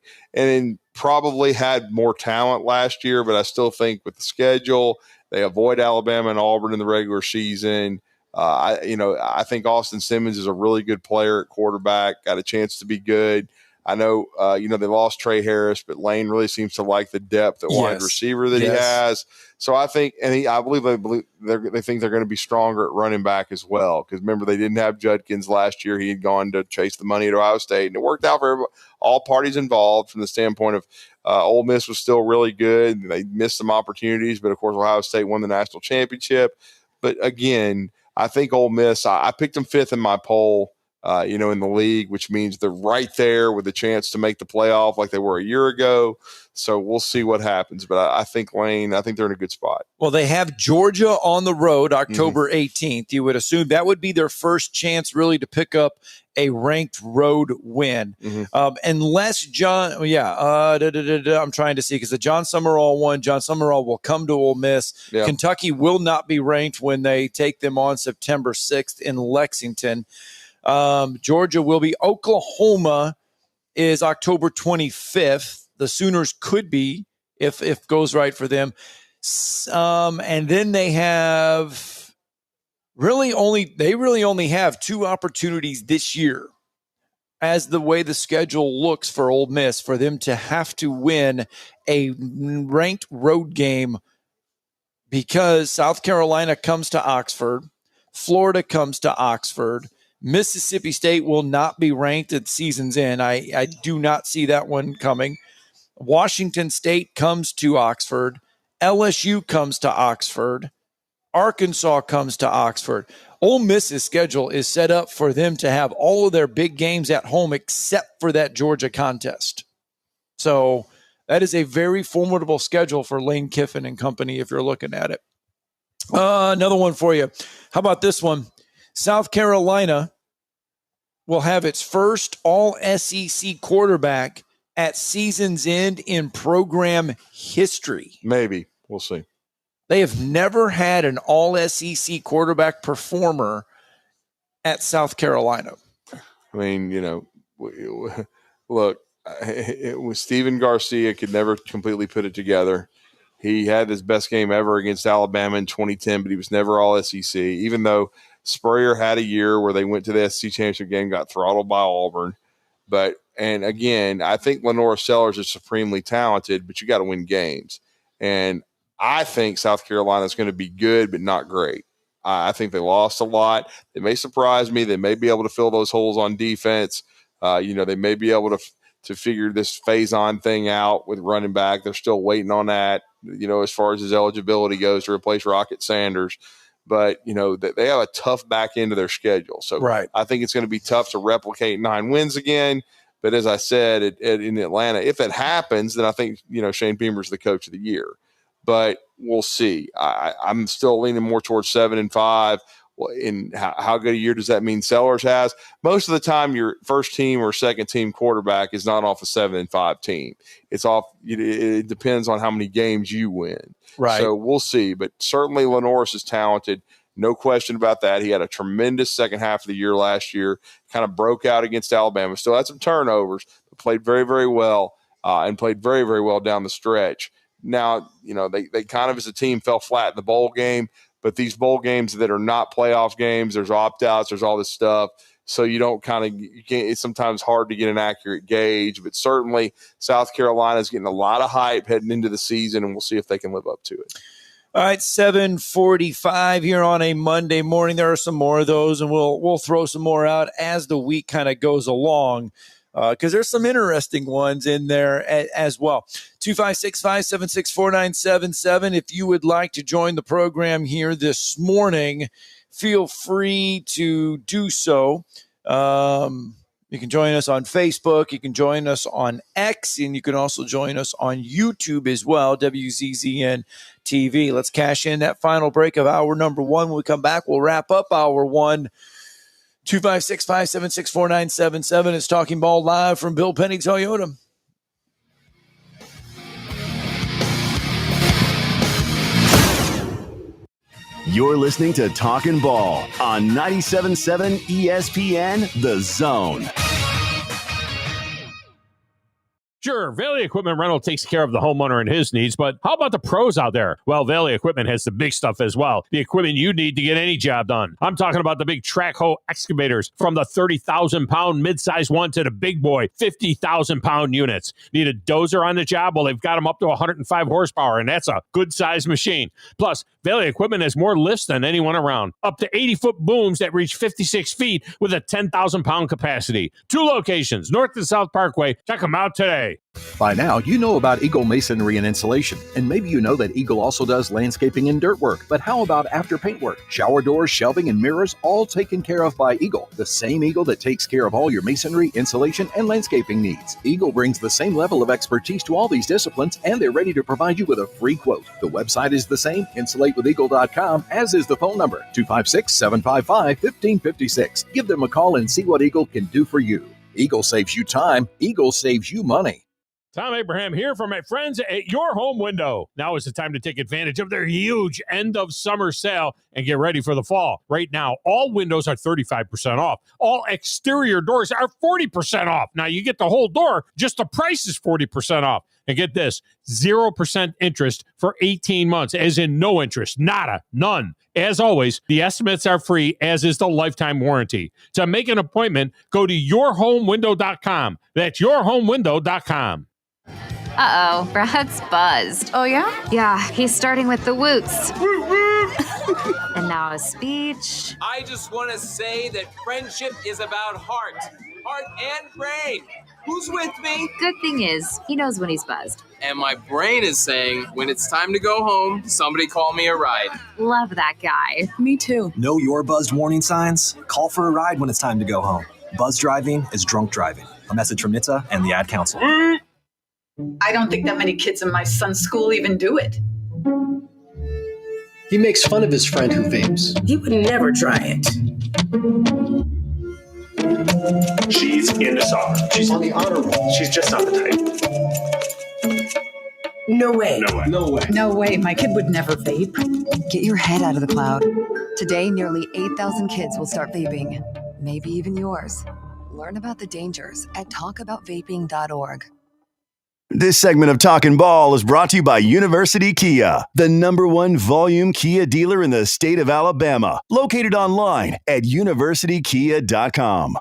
probably had more talent last year, but I still think with the schedule. They avoid Alabama and Auburn in the regular season. I think Austin Simmons is a really good player at quarterback, got a chance to be good. I know, they lost Trey Harris, but Lane really seems to like the depth at wide receiver that he has. So I think, I believe they think they're going to be stronger at running back as well. Because remember, they didn't have Judkins last year. He had gone to chase the money at Ohio State, and it worked out for all parties involved from the standpoint of Ole Miss was still really good. They missed some opportunities, but of course, Ohio State won the national championship. But again, I think Ole Miss, I picked them 5th in my poll in the league, which means they're right there with a chance to make the playoff like they were a year ago. So we'll see what happens. But I think, Lane, I think they're in a good spot. Well, they have Georgia on the road October 18th. You would assume that would be their first chance really to pick up a ranked road win. Unless John, I'm trying to see because the John Summerall one, John Summerall will come to Ole Miss. Yeah. Kentucky will not be ranked when they take them on September 6th in Lexington. Georgia will be. Oklahoma is October 25th. The Sooners could be if goes right for them. And then they have really only have 2 opportunities this year as the way the schedule looks for Ole Miss for them to have to win a ranked road game because South Carolina comes to Oxford, Florida comes to Oxford, Mississippi State will not be ranked at season's end. I do not see that one coming. Washington State comes to Oxford. LSU comes to Oxford. Arkansas comes to Oxford. Ole Miss's schedule is set up for them to have all of their big games at home except for that Georgia contest. So that is a very formidable schedule for Lane Kiffin and company if you're looking at it. Another one for you. How about this one? South Carolina will have its first all-SEC quarterback at season's end in program history. Maybe. We'll see. They have never had an all-SEC quarterback performer at South Carolina. I mean, look, Steven Garcia could never completely put it together. He had his best game ever against Alabama in 2010, but he was never all SEC, even though Spurrier had a year where they went to the SEC championship game, got throttled by Auburn. And again, I think Lenora Sellers is supremely talented, but you got to win games. And I think South Carolina is going to be good, but not great. I think they lost a lot. They may surprise me. They may be able to fill those holes on defense. They may be able to figure this Faison thing out with running back. They're still waiting on that, as far as his eligibility goes to replace Rocket Sanders. But, they have a tough back end of their schedule. So right. I think it's going to be tough to replicate 9 wins again. But as I said, in Atlanta, if it happens, then I think, Shane Beamer's the coach of the year. But we'll see. I'm still leaning more towards 7-5. In how good a year does that mean Sellers has? Most of the time, your first team or second team quarterback is not off a 7-5 team. It's off. It depends on how many games you win. Right. So we'll see. But certainly Lenoris is talented. No question about that. He had a tremendous second half of the year last year. Kind of broke out against Alabama. Still had some turnovers, but played very, very well and played very, very well down the stretch. Now, they kind of as a team fell flat in the bowl game, but these bowl games that are not playoff games, there's opt-outs, there's all this stuff. So you can't, it's sometimes hard to get an accurate gauge, but certainly South Carolina is getting a lot of hype heading into the season, and we'll see if they can live up to it. All right, 7:45 here on a Monday morning. There are some more of those, and we'll throw some more out as the week kind of goes along. Because there's some interesting ones in there as well. 256-576-4977. If you would like to join the program here this morning, feel free to do so. You can join us on Facebook. You can join us on X, and you can also join us on YouTube as well, WZZN TV. Let's cash in that final break of hour number 1. When we come back, we'll wrap up hour 1. 256-576-4977. It's Talking Ball live from Bill Penny Toyota. You're listening to Talkin' Ball on 97.7 ESPN The Zone. Sure, Valley Equipment Rental takes care of the homeowner and his needs, but how about the pros out there? Well, Valley Equipment has the big stuff as well. The equipment you need to get any job done. I'm talking about the big track hoe excavators, from the 30,000-pound mid-size one to the big boy 50,000-pound units. Need a dozer on the job? Well, they've got them up to 105 horsepower, and that's a good-sized machine. Plus, Valley Equipment has more lifts than anyone around. Up to 80-foot booms that reach 56 feet with a 10,000-pound capacity. 2 locations, North and South Parkway. Check them out today. today. By now, you know about Eagle Masonry and Insulation, and maybe you know that Eagle also does landscaping and dirt work. But how about after paint work? Shower doors, shelving, and mirrors, all taken care of by Eagle, the same Eagle that takes care of all your masonry, insulation, and landscaping needs. Eagle brings the same level of expertise to all these disciplines, and they're ready to provide you with a free quote. The website is the same, insulatewitheagle.com, as is the phone number, 256-755-1556. Give them a call and see what Eagle can do for you. Eagle saves you time. Eagle saves you money. Tom Abraham here from my friends at Your Home Window. Now is the time to take advantage of their huge end of summer sale and get ready for the fall. Right now, all windows are 35% off. All exterior doors are 40% off. Now you get the whole door, just the price is 40% off. And get this, 0% interest for 18 months, as in no interest, nada, none. As always, the estimates are free, as is the lifetime warranty. To make an appointment, go to yourhomewindow.com. That's yourhomewindow.com. Uh-oh, Brad's buzzed. Oh, yeah? Yeah, he's starting with the woots. And now a speech. I just want to say that friendship is about heart and brain. Who's with me? Good thing is, he knows when he's buzzed. And my brain is saying, when it's time to go home, somebody call me a ride. Love that guy. Me too. Know your buzzed warning signs? Call for a ride when it's time to go home. Buzz driving is drunk driving. A message from NHTSA and the Ad Council. I don't think that many kids in my son's school even do it. He makes fun of his friend who vapes. He would never try it. She's into soccer. She's on the honor roll. She's just not the type. No way. No way. No way. No way. My kid would never vape. Get your head out of the cloud. Today, nearly 8,000 kids will start vaping. Maybe even yours. Learn about the dangers at talkaboutvaping.org. This segment of Talkin' Ball is brought to you by University Kia, the #1 volume Kia dealer in the state of Alabama. Located online at universitykia.com.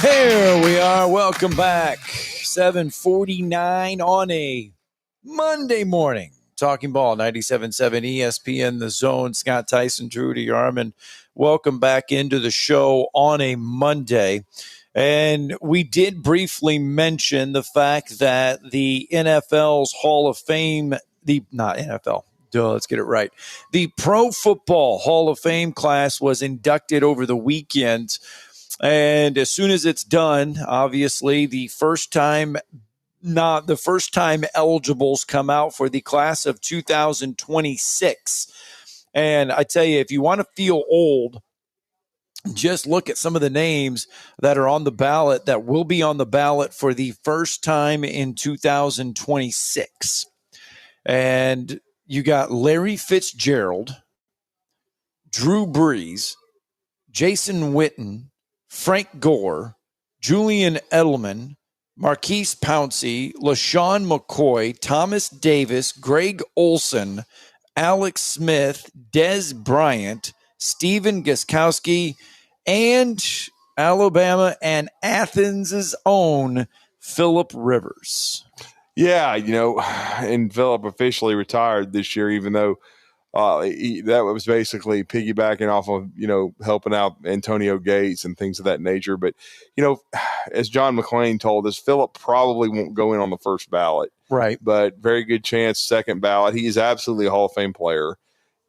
Here we are. Welcome back. 7:49 on a Monday morning. Talking Ball, 97.7 ESPN, The Zone. Scott Tyson, Drew DeArmond. Welcome back into the show on a Monday. And we did briefly mention the fact that the NFL's Hall of Fame, not NFL, let's get it right. The Pro Football Hall of Fame class was inducted over the weekend. And as soon as it's done, obviously the first time eligibles come out for the class of 2026. And I tell you, if you want to feel old, just look at some of the names that are on the ballot that will be on the ballot for the first time in 2026. And you got Larry Fitzgerald, Drew Brees, Jason Witten, Frank Gore, Julian Edelman, Marquise Pouncey, LaShawn McCoy, Thomas Davis, Greg Olson, Alex Smith, Des Bryant, Stephen Gostkowski, and Alabama and Athens' own Phillip Rivers. Yeah, and Phillip officially retired this year, even though that was basically piggybacking off of, helping out Antonio Gates and things of that nature. But, as John McClain told us, Phillip probably won't go in on the first ballot. Right. But very good chance second ballot. He is absolutely a Hall of Fame player.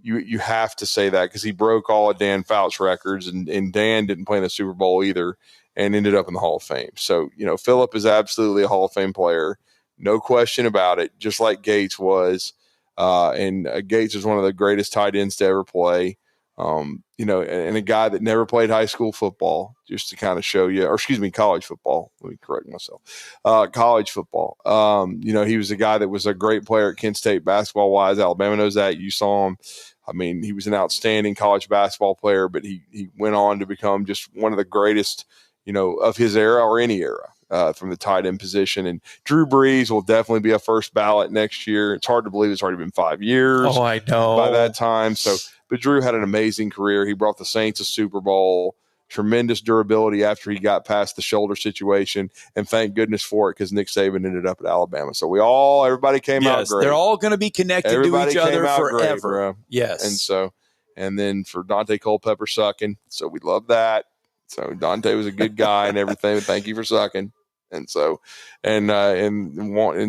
You have to say that because he broke all of Dan Fouts' records, and Dan didn't play in the Super Bowl either and ended up in the Hall of Fame. So, Phillip is absolutely a Hall of Fame player. No question about it, just like Gates was. And Gates is one of the greatest tight ends to ever play. And a guy that never played high school football, just to kind of show you, or excuse me, college football. Let me correct myself. College football. He was a guy that was a great player at Kent State basketball wise. Alabama knows that. You saw him. I mean, he was an outstanding college basketball player, but he went on to become just one of the greatest, of his era or any era. From the tight end position. And Drew Brees will definitely be a first ballot next year. It's hard to believe it's already been 5 years. Oh, I know. By that time. But Drew had an amazing career. He brought the Saints a Super Bowl, tremendous durability after he got past the shoulder situation. And thank goodness for it, because Nick Saban ended up at Alabama. So everybody came out great. They're all going to be connected to each other forever. Great, yes. And then for Dante Culpepper sucking. So we love that. So Dante was a good guy and everything. Thank you for sucking. And so, and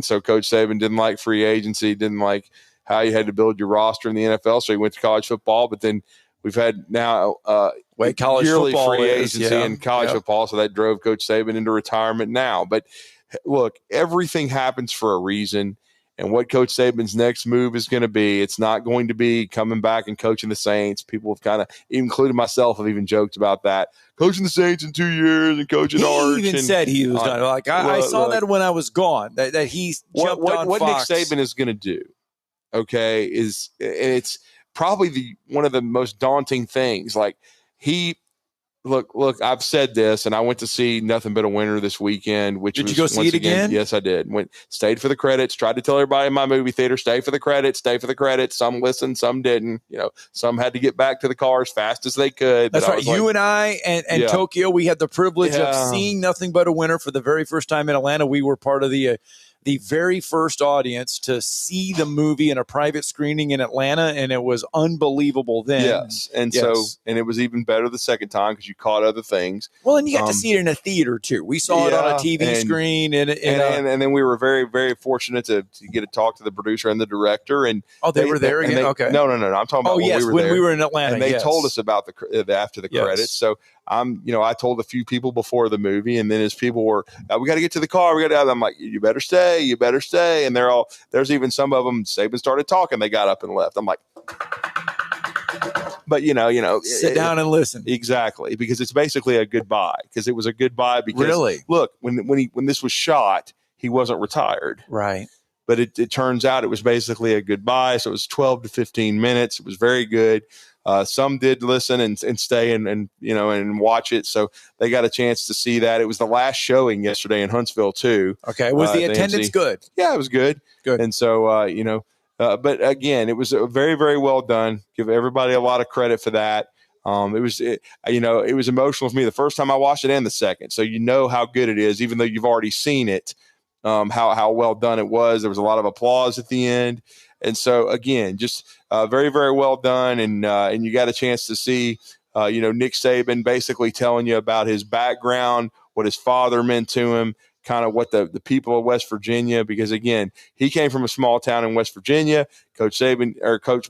so Coach Saban didn't like free agency, didn't like how you had to build your roster in the NFL. So he went to college football, but then we've had now college yearly football free is, agency in college football. So that drove Coach Saban into retirement now. But look, everything happens for a reason. And what Coach Saban's next move is going to be, it's not going to be coming back and coaching the Saints. People have kind of, including myself, have even joked about that. Coaching the Saints in 2 years and coaching Arch. He even said he was done. Like, I saw that when I was gone, that he jumped on what Fox. Nick Saban is going to do, okay, is it's probably one of the most daunting things. Like Look, I've said this, and I went to see Nothing But a Winner this weekend. Did you go see it again? Yes, I did. Stayed for the credits, tried to tell everybody in my movie theater, stay for the credits. Some listened, some didn't. Some had to get back to the car as fast as they could. That's right. You and I and Tokyo, we had the privilege of seeing Nothing But a Winner for the very first time in Atlanta. We were part of the very first audience to see the movie in a private screening in Atlanta, and it was unbelievable then. Yes. And it was even better the second time because you caught other things. Well, and you got to see it in a theater too. We saw it on a TV screen. And then we were very, very fortunate to get to talk to the producer and the director. And they were there again? Okay. No. I'm talking about when we were in Atlanta. And they told us about after the credits. So I told a few people before the movie, and then as people were, we got to get to the car. I'm like, you better stay. And there's even some of them, Saban started talking. They got up and left. I'm like, but sit down and listen. Exactly. Because it's basically a goodbye, because it was a goodbye because really, look, when this was shot, he wasn't retired. Right. But it turns out it was basically a goodbye. So it was 12 to 15 minutes. It was very good. Some did listen and stay and watch it. So they got a chance to see that. It was the last showing yesterday in Huntsville too. Okay. Was the attendance good? Yeah, it was good. Good. And so, but again, it was very, very well done. Give everybody a lot of credit for that. It was emotional for me the first time I watched it and the second. So how good it is, even though you've already seen it, how well done it was. There was a lot of applause at the end. And so, again, just very, very well done. And you got a chance to see, Nick Saban basically telling you about his background, what his father meant to him, kind of what the people of West Virginia, because, again, he came from a small town in West Virginia. Coach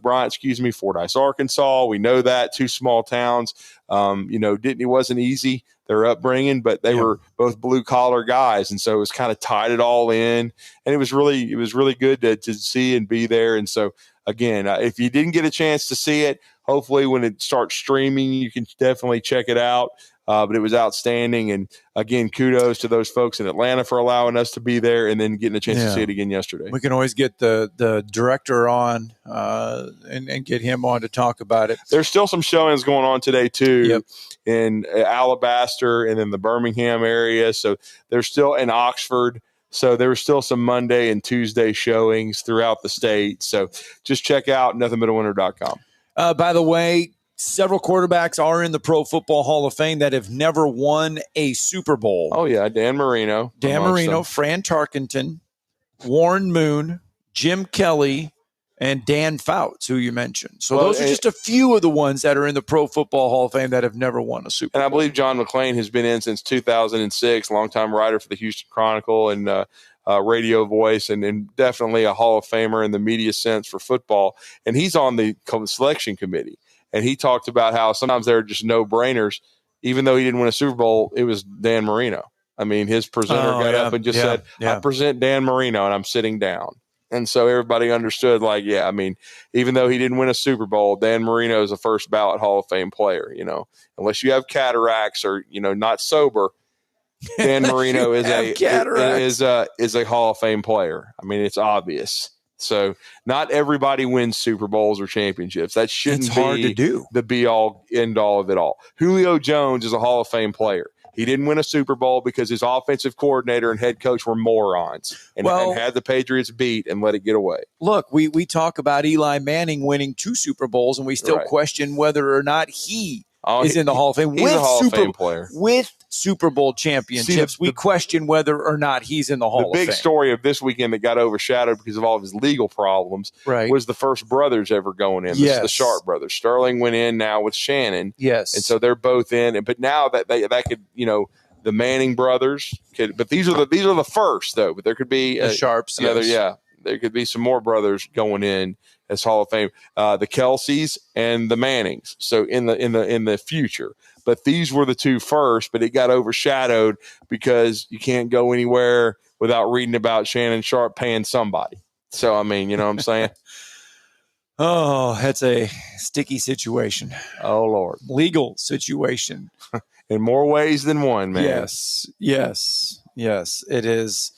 Bryant, Fordyce, Arkansas. We know that, 2 small towns. It wasn't easy, their upbringing, but they were both blue collar guys. And so it was kind of tied it all in. And it was really good to see and be there. And so, again, if you didn't get a chance to see it, hopefully when it starts streaming, you can definitely check it out. But it was outstanding. And again, kudos to those folks in Atlanta for allowing us to be there and then getting a chance to see it again yesterday. We can always get the director on and get him on to talk about it. There's still some showings going on today too in Alabaster and in the Birmingham area. So there's still in Oxford. So there were still some Monday and Tuesday showings throughout the state. So just check out nothingbutawinner.com. By the way, several quarterbacks are in the Pro Football Hall of Fame that have never won a Super Bowl. Oh, yeah. Dan Marino, Fran Tarkenton, Warren Moon, Jim Kelly, and Dan Fouts, who you mentioned. So those are just a few of the ones that are in the Pro Football Hall of Fame that have never won a Super Bowl. And I believe John McClain has been in since 2006, longtime writer for the Houston Chronicle and radio voice, and definitely a Hall of Famer in the media sense for football. And he's on the selection committee. And he talked about how sometimes there are just no-brainers. Even though he didn't win a Super Bowl, it was Dan Marino. I mean, his presenter got up and just said, I present Dan Marino, and I'm sitting down. And so everybody understood, even though he didn't win a Super Bowl, Dan Marino is a first ballot Hall of Fame player, unless you have cataracts or, not sober. Dan Marino is a Hall of Fame player. I mean, it's obvious. So not everybody wins Super Bowls or championships. That shouldn't be hard to do. The be-all, end-all of it all. Julio Jones is a Hall of Fame player. He didn't win a Super Bowl because his offensive coordinator and head coach were morons and had the Patriots beat and let it get away. Look, we talk about Eli Manning winning 2 Super Bowls, and we still question whether or not he is in the Hall of Fame. He's a Hall of Fame player. With Super Bowl championships. We question whether or not he's in the Hall of Fame. The big story of this weekend that got overshadowed because of all of his legal problems was the first brothers ever going in. The Sharp brothers. Sterling went in now with Shannon. Yes. And so they're both in. But now that could, the Manning brothers could, but these are the first though. But there could be the Sharps. There could be some more brothers going in as Hall of Fame. The Kelseys and the Mannings. So in the future. But these were the two first, but it got overshadowed because you can't go anywhere without reading about Shannon Sharp paying somebody. So, I mean, you know what I'm saying? Oh, that's a sticky situation. Oh, Lord. Legal situation. In more ways than one, man. Yes. It is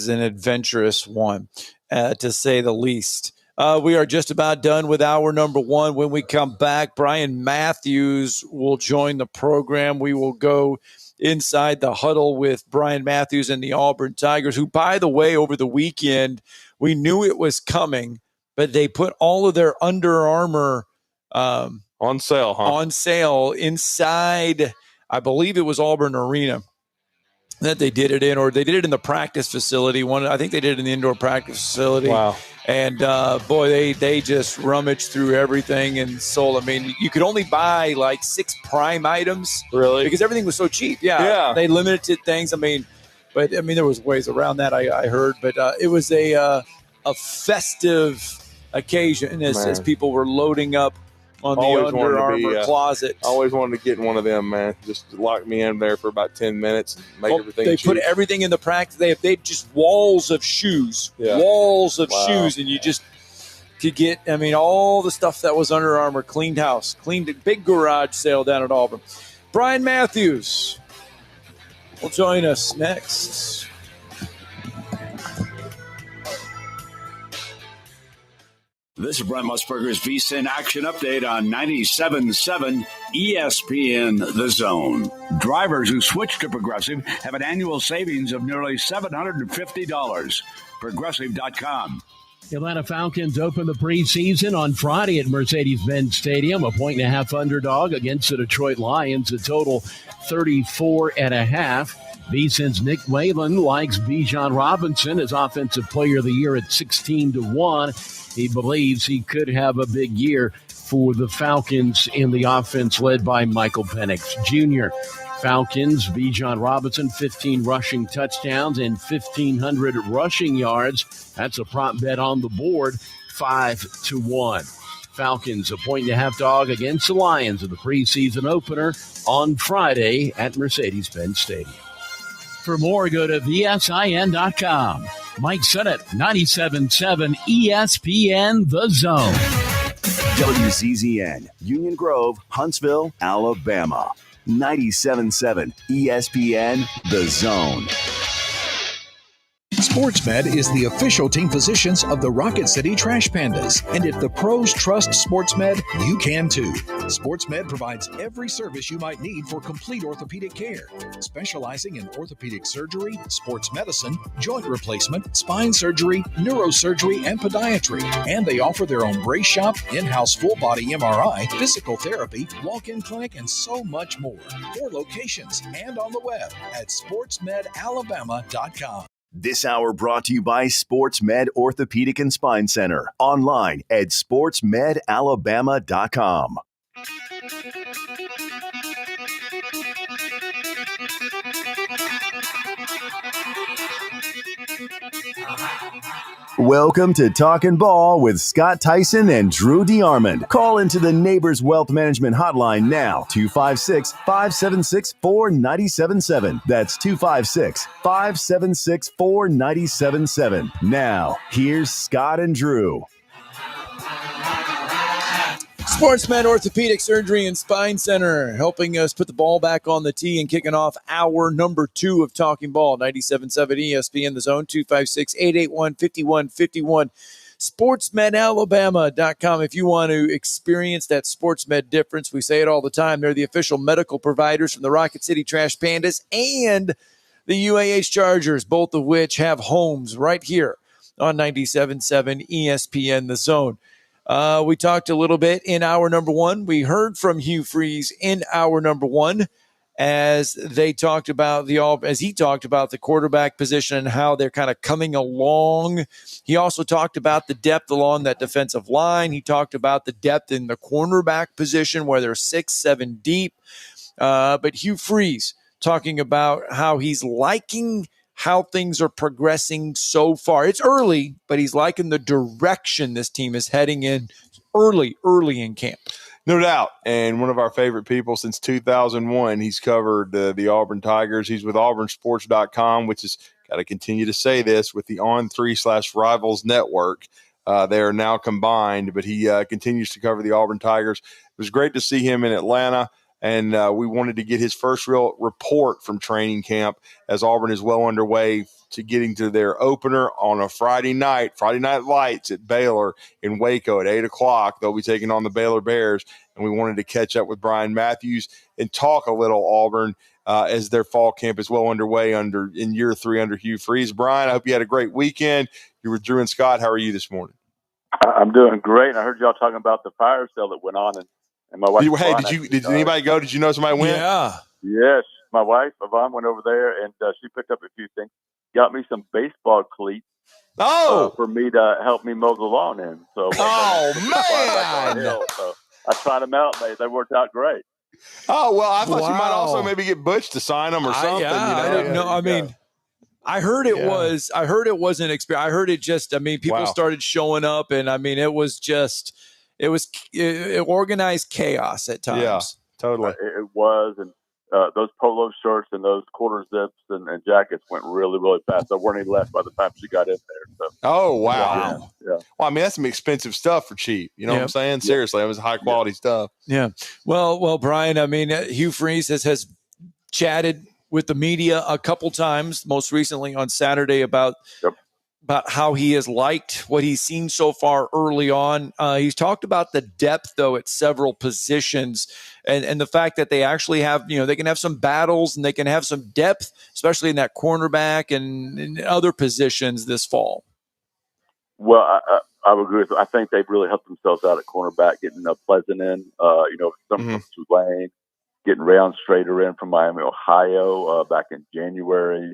an adventurous one, to say the least. We are just about done with hour number one. When we come back, Brian Matthews will join the program. We will go inside the huddle with Brian Matthews and the Auburn Tigers, who, by the way, over the weekend, we knew it was coming, but they put all of their Under Armour on sale, On sale inside, I believe it was Auburn Arena that they did it in, or they did it in the practice facility. I think they did it in the indoor practice facility. Wow. And, boy, they just rummaged through everything and sold. I mean, you could only buy like 6 Prime items. Really? Because everything was so cheap. Yeah. They limited things. But there was ways around that, I heard. But it was a festive occasion as people were loading up on the Under Armour closet. I always wanted to get in one of them, man. Just lock me in there for about 10 minutes and make everything They cheap. put everything in the practice. They have just walls of shoes. Walls of shoes. And you just could get, all the stuff that was Under Armour, cleaned house. Cleaned a big garage sale down at Auburn. Brian Matthews will join us next. This is Brent Musburger's VSiN Action Update on 97.7 ESPN The Zone. Drivers who switch to Progressive have an annual savings of nearly $750. Progressive.com. Atlanta Falcons open the preseason on Friday at Mercedes-Benz Stadium, a 1.5 underdog against the Detroit Lions, a total 34.5. VSiN's Nick Whalen likes Bijan Robinson as Offensive Player of the Year at 16-1. He believes he could have a big year for the Falcons in the offense led by Michael Penix Jr. Falcons, Bijan Robinson, 15 rushing touchdowns and 1,500 rushing yards. That's a prop bet on the board, 5-1. Falcons, a 1.5 dog against the Lions in the preseason opener on Friday at Mercedes-Benz Stadium. For more, go to VSIN.com. Mike Sennett, 97.7 ESPN The Zone. WCZN, Union Grove, Huntsville, Alabama. 97.7 ESPN The Zone. SportsMed is the official team physicians of the Rocket City Trash Pandas. And if the pros trust SportsMed, you can too. SportsMed provides every service you might need for complete orthopedic care, specializing in orthopedic surgery, sports medicine, joint replacement, spine surgery, neurosurgery, and podiatry. And they offer their own brace shop, in-house full-body MRI, physical therapy, walk-in clinic, and so much more. 4 locations and on the web at sportsmedalabama.com. This hour brought to you by SportsMed Orthopedic and Spine Center. Online at sportsmedalabama.com. Welcome to Talkin' Ball with Scott Tyson and Drew DeArmond. Call into the Neighbors Wealth Management Hotline now, 256-576-4977. That's 256-576-4977. Now, here's Scott and Drew. SportsMed Orthopedic Surgery and Spine Center helping us put the ball back on the tee and kicking off hour number 2 of Talking Ball. 97.7 ESPN The Zone, 256-881-5151. SportsMedAlabama.com. If you want to experience that SportsMed difference, we say it all the time. They're the official medical providers from the Rocket City Trash Pandas and the UAH Chargers, both of which have homes right here on 97.7 ESPN The Zone. We talked a little bit in hour number one. We heard from Hugh Freeze in hour number one as he talked about the quarterback position and how they're kind of coming along. He also talked about the depth along that defensive line. He talked about the depth in the cornerback position where they're 6-7 deep. But Hugh Freeze talking about how he's liking how things are progressing so far. It's early, but he's liking the direction this team is heading in early in camp. No doubt. And one of our favorite people since 2001, he's covered the Auburn Tigers. He's with auburnsports.com, which is, got to continue to say this, with the On3/Rivals network. They are now combined, but he continues to cover the Auburn Tigers. It was great to see him in Atlanta, and we wanted to get his first real report from training camp as Auburn is well underway to getting to their opener on a Friday night lights at Baylor in Waco at 8 o'clock. They'll be taking on the Baylor Bears, and we wanted to catch up with Brian Matthews and talk a little Auburn as their fall camp is well underway in year 3 under Hugh Freeze. Brian, I hope you had a great weekend. You were Drew and Scott. How are you this morning? I'm doing great. I heard y'all talking about the fire sale that went on, and my wife. Did anybody go? Did you know somebody went? Yeah. Yes, my wife Yvonne went over there, and she picked up a few things. Got me some baseball cleats. For me to help me mow the lawn in. So, man! So I tried them out. They worked out great. Oh well, I thought you might also maybe get Butch to sign them or something. I didn't know. I mean, I heard it was. I heard it wasn't experience. I heard it just. I mean, people started showing up, and I mean, it was just. It was organized chaos at times. Yeah, totally. It was, and those polo shirts and those quarter zips and jackets went really, really fast. There weren't any left by the time she got in there. So. Oh, wow. Yeah. Well, I mean, that's some expensive stuff for cheap. You know what I'm saying? Seriously, it was high quality stuff. Yeah. Well, Brian, I mean, Hugh Freeze has chatted with the media a couple times, most recently on Saturday about how he has liked what he's seen so far early on. He's talked about the depth, though, at several positions and the fact that they actually have, they can have some battles and they can have some depth, especially in that cornerback and in other positions this fall. Well, I would agree with you. I think they've really helped themselves out at cornerback, getting Pleasant in, from Tulane, getting Rayon Strader in from Miami, Ohio back in January.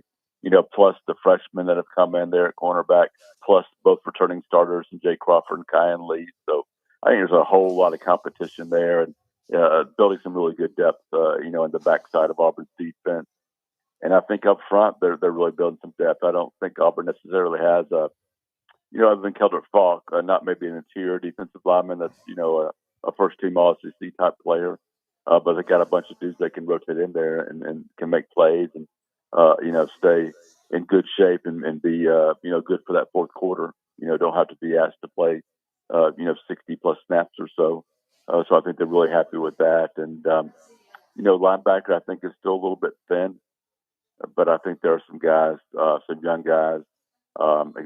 Plus the freshmen that have come in there at cornerback, plus both returning starters and Jay Crawford and Kyan Lee. So I think there's a whole lot of competition there and building some really good depth, in the backside of Auburn's defense. And I think up front, they're really building some depth. I don't think Auburn necessarily has other than Keldrick Falk, not maybe an interior defensive lineman that's, a first-team All-SEC type player. But they got a bunch of dudes that can rotate in there and can make plays and, stay in good shape and be, good for that fourth quarter. Don't have to be asked to play, 60-plus snaps or so. So I think they're really happy with that. And, linebacker I think is still a little bit thin. But I think there are some guys, some young guys.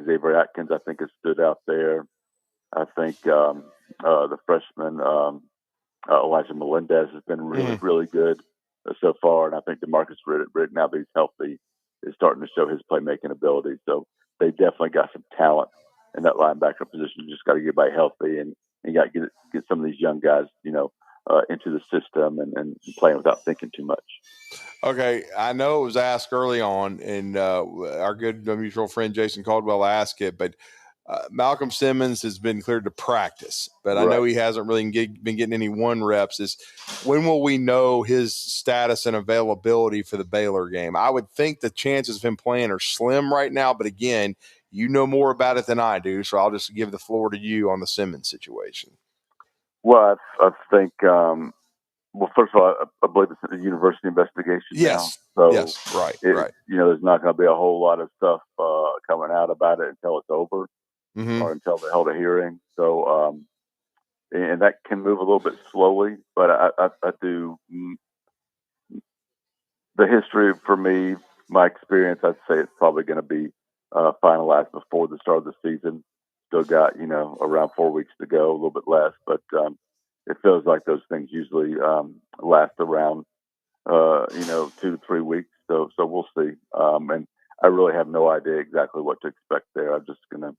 Xavier Atkins, I think, has stood out there. I think the freshman Elijah Melendez has been really, really good so far. And I think DeMarcus Riddick, now that he's healthy, is starting to show his playmaking ability. So they definitely got some talent in that linebacker position. You just got to get everybody healthy and you got to get some of these young guys, into the system and playing without thinking too much. Okay, I know it was asked early on, and our good mutual friend Jason Caldwell asked it, but Malcolm Simmons has been cleared to practice, but I know he hasn't really been getting any one reps. When will we know his status and availability for the Baylor game? I would think the chances of him playing are slim right now, but again, you know more about it than I do, so I'll just give the floor to you on the Simmons situation. Well, I think well, first of all, I believe it's a university investigation now. So right. There's not going to be a whole lot of stuff coming out about it until it's over or until they hold a hearing. So, and that can move a little bit slowly, but I do. The history for me, my experience, I'd say it's probably going to be finalized before the start of the season. Still got, around 4 weeks to go, a little bit less, but it feels like those things usually last around, 2 to 3 weeks. So we'll see. And I really have no idea exactly what to expect there. I'm just going to,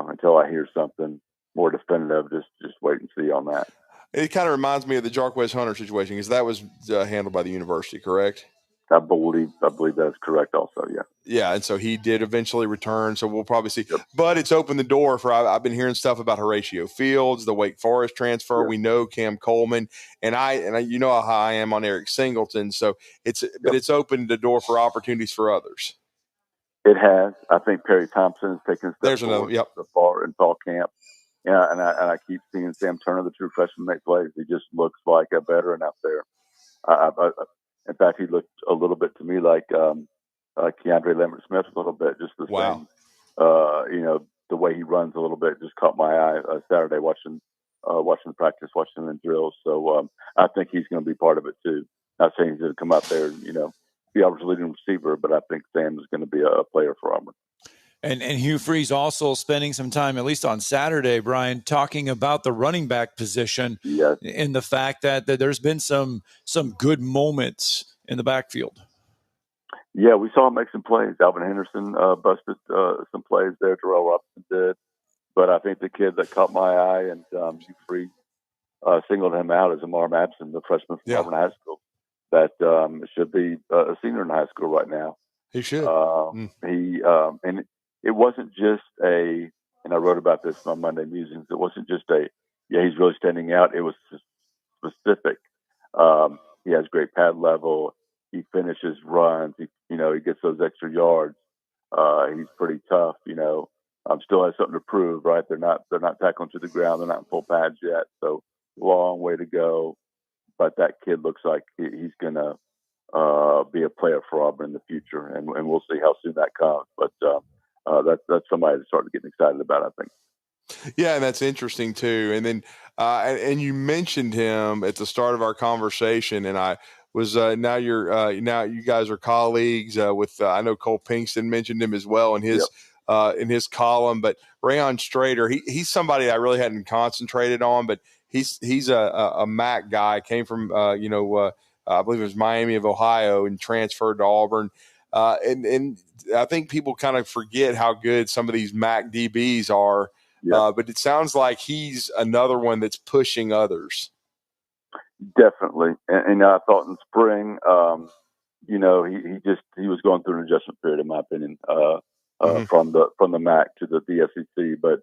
until I hear something, more definitive. Just wait and see on that. It kind of reminds me of the Jarquez Hunter situation because that was handled by the university, correct? I believe that's correct also, yeah. Yeah, and so he did eventually return, so we'll probably see. Yep. But it's opened the door for I've been hearing stuff about Horatio Fields, the Wake Forest transfer. Yep. We know Cam Coleman, and I you know how I am on Eric Singleton, so but it's opened the door for opportunities for others. It has. I think Perry Thompson has taken a step forward so far in fall camp. Yeah, and I keep seeing Sam Turner, the true freshman, make plays. He just looks like a veteran out there. In fact, he looked a little bit to me like Keandre Lambert-Smith a little bit, just the same. The way he runs a little bit just caught my eye Saturday watching the practice, watching the drills. So I think he's going to be part of it too. Not saying he's going to come out there and be Auburn's leading receiver, but I think Sam is going to be a player for Auburn. And Hugh Freeze also spending some time, at least on Saturday, Brian, talking about the running back position and the fact that there's been some good moments in the backfield. Yeah, we saw him make some plays. Alvin Henderson busted some plays there. Terrell Robinson did. But I think the kid that caught my eye and Hugh Freeze singled him out as Amar Mabson, the freshman from Auburn High School, that should be a senior in high school right now. He should. And it wasn't just and I wrote about this on Monday Musings, it wasn't just he's really standing out. It was specific. He has great pad level. He finishes runs. He gets those extra yards. He's pretty tough, still has something to prove, right? They're not tackling to the ground. They're not in full pads yet. So long way to go. But that kid looks like he's going to be a player for Auburn in the future. And we'll see how soon that comes. But that's somebody to start getting excited about, I think. Yeah, and that's interesting too. And then, and you mentioned him at the start of our conversation, and I was now you guys are colleagues with. I know Cole Pinkston mentioned him as well in his column. But Rayon Strader, he's somebody I really hadn't concentrated on, but he's a MAC guy. Came from I believe it was Miami of Ohio and transferred to Auburn. And I think people kind of forget how good some of these MAC DBs are. But it sounds like he's another one that's pushing others. Definitely. And I thought in spring, he was going through an adjustment period, in my opinion, from the MAC to the SEC. But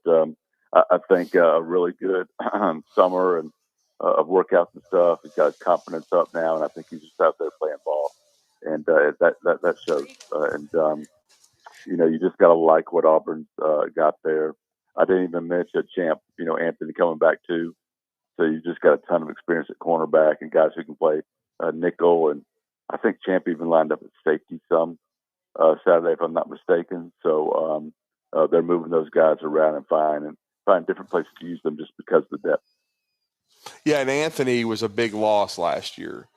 I think a really good summer and of workouts and stuff. He's got his confidence up now, and I think he's just out there playing ball. And that shows. You just got to like what Auburn's got there. I didn't even mention Champ, Anthony coming back too. So you just got a ton of experience at cornerback and guys who can play nickel. And I think Champ even lined up at safety some Saturday, if I'm not mistaken. So they're moving those guys around and find different places to use them just because of the depth. Yeah, and Anthony was a big loss last year.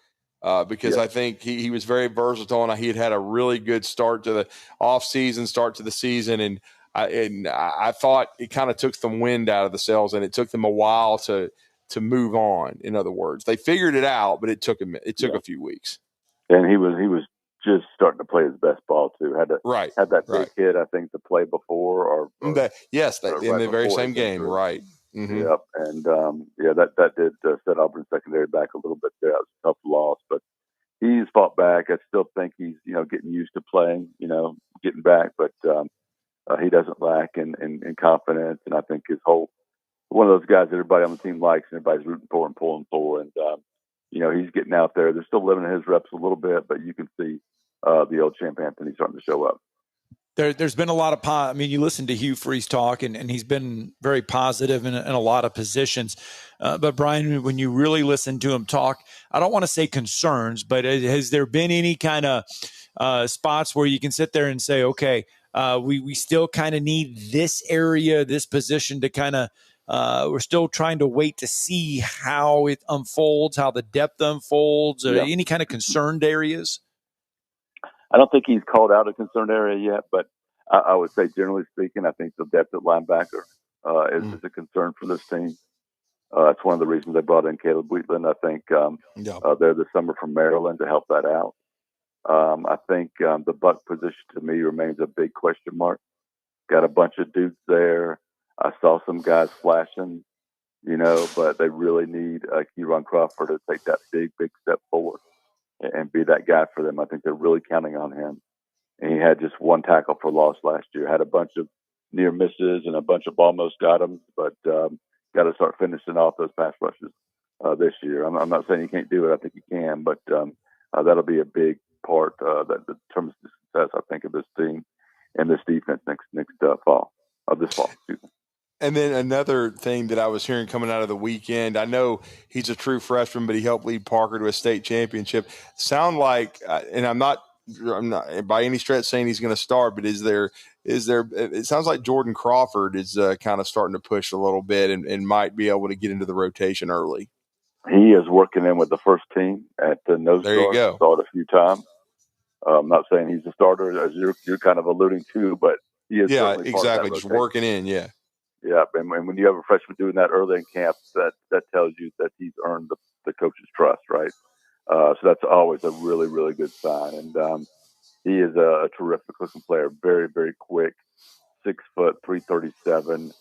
Because I think he was very versatile, and he had a really good start to the offseason, start to the season, and I thought it kind of took some wind out of the sails, and it took them a while to move on. In other words, they figured it out, but it took a few weeks. And he was just starting to play his best ball too. Had that big hit, I think, to play before or in the very same game, right? Mm-hmm. Yep, and that did set Auburn's secondary back a little bit there. That was a tough loss, but he's fought back. I still think he's getting used to playing, getting back, but he doesn't lack in confidence, and I think his whole one of those guys that everybody on the team likes and everybody's rooting for and pulling for, and he's getting out there. They're still limiting his reps a little bit, but you can see the old Champ Anthony starting to show up. There's been a lot of you listen to Hugh Freeze talk, and he's been very positive in a lot of positions. But, Brian, when you really listen to him talk, I don't want to say concerns, but has there been any kind of spots where you can sit there and say, okay, we still kind of need this area, this position to kind of we're still trying to wait to see how it unfolds, how the depth unfolds, any kind of concerned areas? I don't think he's called out a concerned area yet, but I would say, generally speaking, I think the depth at linebacker is a concern for this team. It's one of the reasons they brought in Caleb Wheatland. I think they're this summer from Maryland to help that out. I think the Buck position to me remains a big question mark. Got a bunch of dudes there. I saw some guys flashing, but they really need Kieran Crawford to take that big step forward and be that guy for them. I think they're really counting on him. And he had just one tackle for loss last year. Had a bunch of near misses and a bunch of almost got him, but got to start finishing off those pass rushes this year. I'm not saying he can't do it. I think he can, but that'll be a big part that determines the success, I think, of this team and this defense this fall. Excuse me. And then another thing that I was hearing coming out of the weekend, I know he's a true freshman, but he helped lead Parker to a state championship. Sound like, and I'm not by any stretch saying he's going to start, but is there? It sounds like Jordan Crawford is kind of starting to push a little bit and might be able to get into the rotation early. He is working in with the first team at the nose guard. There you go. Saw it a few times. I'm not saying he's a starter, as you're kind of alluding to, but he is certainly part of that just rotation. working in, yeah. Yeah, and when you have a freshman doing that early in camp, that tells you that he's earned the coach's trust, right? So that's always a really, really good sign. And he is a terrific-looking player, very, very quick, 6 foot, 337.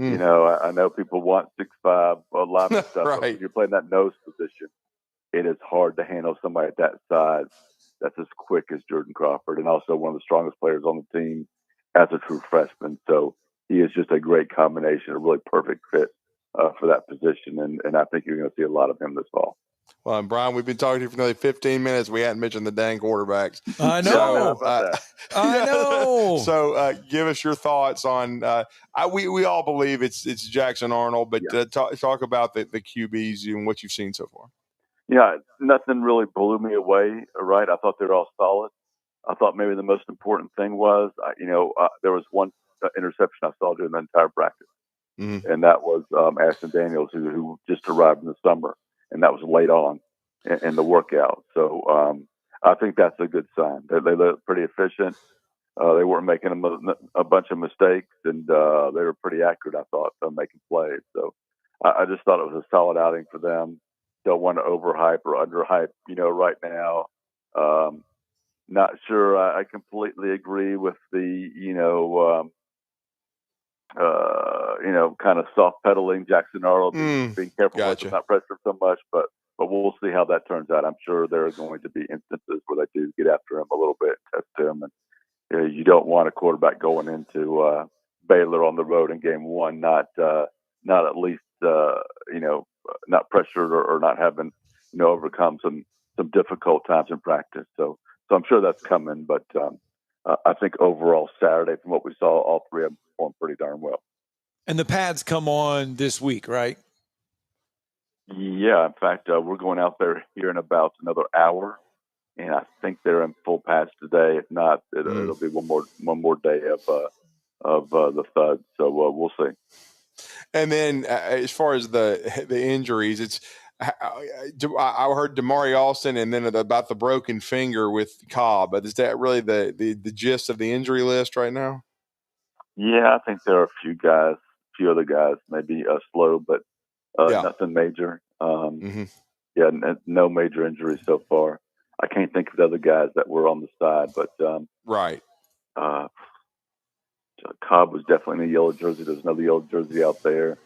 I know people want 6'5" lineman stuff, right. but when you're playing that nose position, it is hard to handle somebody at that size that's as quick as Jordan Crawford, and also one of the strongest players on the team as a true freshman. So he is just a great combination, a really perfect fit for that position, and I think you're going to see a lot of him this fall. Well, and Brian, we've been talking to you for nearly 15 minutes. We hadn't mentioned the dang quarterbacks. I know. I know. So give us your thoughts on we all believe it's Jackson Arnold, but talk about the QBs and what you've seen so far. Yeah, nothing really blew me away, right? I thought they were all solid. I thought maybe the most important thing was, there was one interception I saw during the entire practice, and that was Ashton Daniels, who just arrived in the summer, and that was late on in the workout. So I think that's a good sign. They look pretty efficient. They weren't making a bunch of mistakes, and they were pretty accurate, I thought, making plays. So I just thought it was a solid outing for them. Don't want to overhype or underhype, right now. Not sure I completely agree with the, kind of soft pedaling Jackson Arnold, being careful with not pressure so much, but we'll see how that turns out. I'm sure there are going to be instances where they do get after him a little bit, test him, and you don't want a quarterback going into Baylor on the road in game one, not at least not pressured or not having overcome some difficult times in practice. So I'm sure that's coming, but I think overall Saturday, from what we saw, all three of them performed pretty darn well. And the pads come on this week, right? Yeah, in fact, we're going out there here in about another hour, and I think they're in full pads today. If not, it'll be one more day of the thud. So we'll see. And then as far as the injuries, it's I heard Damari Alston and then about the broken finger with Cobb. But is that really the gist of the injury list right now? Yeah, I think there are a few other guys, maybe slow, but nothing major. Yeah, no major injuries so far. I can't think of the other guys that were on the side, but right. Cobb was definitely in the yellow jersey. There's another yellow jersey out there.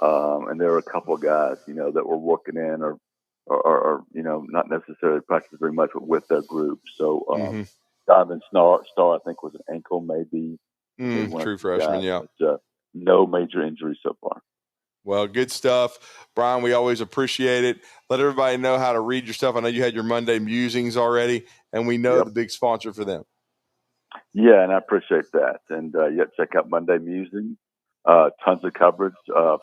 And there were a couple of guys, that were working in or not necessarily practicing very much, but with their group. So Donovan Starr, I think, was an ankle, maybe. True freshman, yeah. But, no major injuries so far. Well, good stuff. Brian, we always appreciate it. Let everybody know how to read your stuff. I know you had your Monday musings already, and we know the big sponsor for them. Yeah, and I appreciate that. And check out Monday Musings. Tons of coverage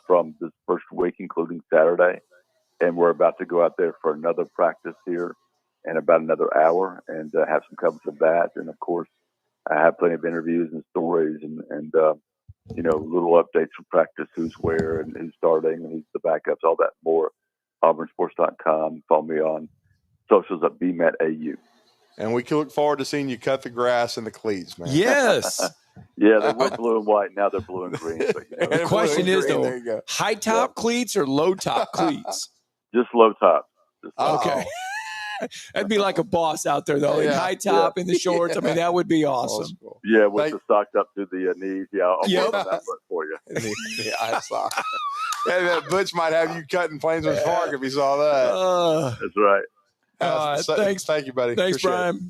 from this first week, including Saturday. And we're about to go out there for another practice here in about another hour and have some coverage of that. And, of course, I have plenty of interviews and stories and little updates from practice, who's where and who's starting and who's the backups, all that more. AuburnSports.com. Follow me on socials at BMATAU. And we can look forward to seeing you cut the grass and the cleats, man. Yes. Yeah, they were blue and white. Now they're blue and green. But, the question is, though, high top cleats or low top cleats? Just low top. Okay. That'd be like a boss out there, though. In high top, in the shorts. I mean, that would be awesome. Yeah, Yeah, with the socks up to the knees. Yeah, I'll work on that for you. Yeah, I saw. Yeah, that Butch might have you cutting Plainsboro Park if you saw that. That's right. Thanks. Thank you, buddy. Thanks, Appreciate Brian. it.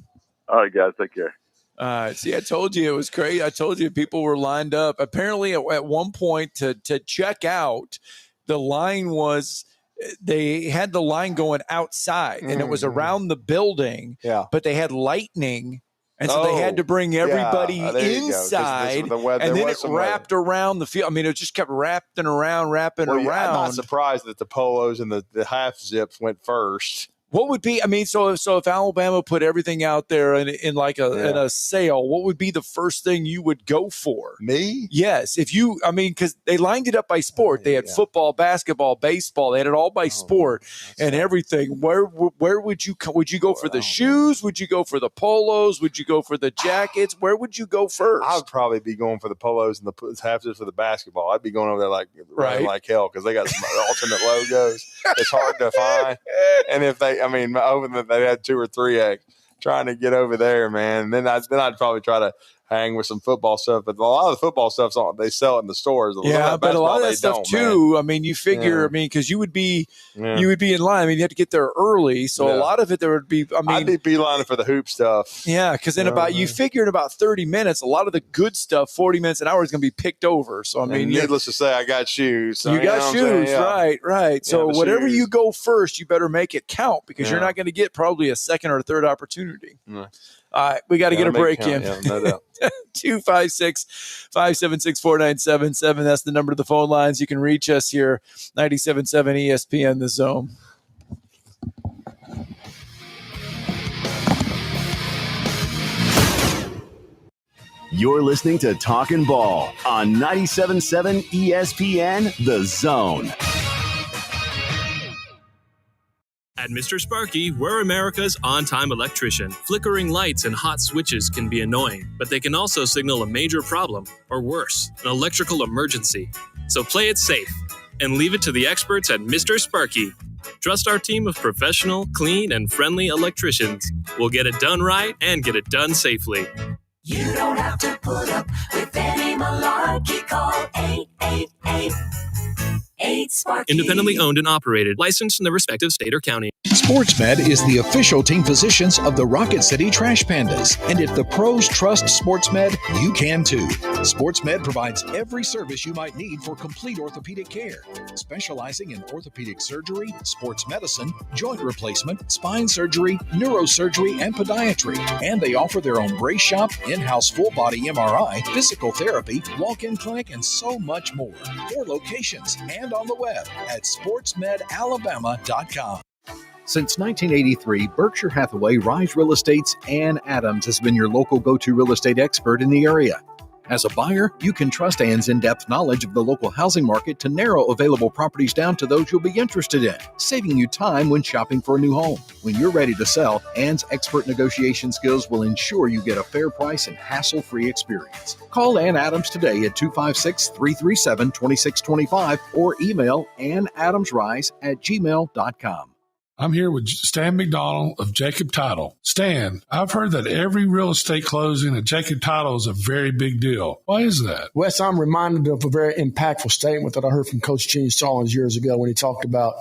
All right, guys. Take care. All right. See, I told you it was crazy. I told you people were lined up. Apparently, at one point to check out, the line was they had the line going outside, and it was around the building. Yeah. But they had lightning. And so they had to bring everybody inside, and then it wrapped around the field. I mean, it just kept wrapping around. I'm not surprised that the polos and the half zips went first. What would be? I mean, so if Alabama put everything out there in like in a sale, what would be the first thing you would go for? Me? Yes. If you, I mean, because they lined it up by sport. They had football, basketball, baseball. They had it all by sport and everything. Where would you go for the shoes? Would you go for the polos? Would you go for the jackets? Where would you go first? I would probably be going for the polos and the half zips for the basketball. I'd be going over there like hell because they got some alternate logos. It's hard to find, and if they. I mean, hoping that they had 2 or 3X trying to get over there, man. And then I'd probably try to hang with some football stuff. But a lot of the football stuff, they sell it in the stores. Yeah, but a lot of that stuff too. Man. I mean, you figure, I mean, because you would be in line. I mean, you have to get there early. So a lot of it there would be, I mean. I'd be beelining for the hoop stuff. Yeah, because in you figure in about 30 minutes, a lot of the good stuff, 40 minutes an hour is going to be picked over. So, I mean. And needless to say, I got shoes. So, you got shoes, right. So whatever you go first, you better make it count because you're not going to get probably a second or third opportunity. All right, we got to get a break in. Yeah, no doubt. 256-576-4977. That's the number to the phone lines. You can reach us here, 97.7 ESPN The Zone. You're listening to Talkin' Ball on 97.7 ESPN The Zone. At Mr. Sparky, we're America's on-time electrician. Flickering lights and hot switches can be annoying, but they can also signal a major problem, or worse, an electrical emergency. So play it safe and leave it to the experts at Mr. Sparky. Trust our team of professional, clean, and friendly electricians. We'll get it done right and get it done safely. You don't have to put up with any malarkey. Call 888-8-SPARKY. Independently owned and operated. Licensed in the respective state or county. SportsMed is the official team physicians of the Rocket City Trash Pandas. And if the pros trust SportsMed, you can too. SportsMed provides every service you might need for complete orthopedic care, specializing in orthopedic surgery, sports medicine, joint replacement, spine surgery, neurosurgery, and podiatry. And they offer their own brace shop, in-house full-body MRI, physical therapy, walk-in clinic, and so much more. 4 locations and on the web at sportsmedalabama.com. Since 1983, Berkshire Hathaway Rise Real Estate's Ann Adams has been your local go-to real estate expert in the area. As a buyer, you can trust Ann's in-depth knowledge of the local housing market to narrow available properties down to those you'll be interested in, saving you time when shopping for a new home. When you're ready to sell, Ann's expert negotiation skills will ensure you get a fair price and hassle-free experience. Call Ann Adams today at 256-337-2625 or email annadamsrise@gmail.com. I'm here with Stan McDonald of Jacob Title. Stan, I've heard that every real estate closing at Jacob Title is a very big deal. Why is that? Wes, I'm reminded of a very impactful statement that I heard from Coach Gene Stallings years ago when he talked about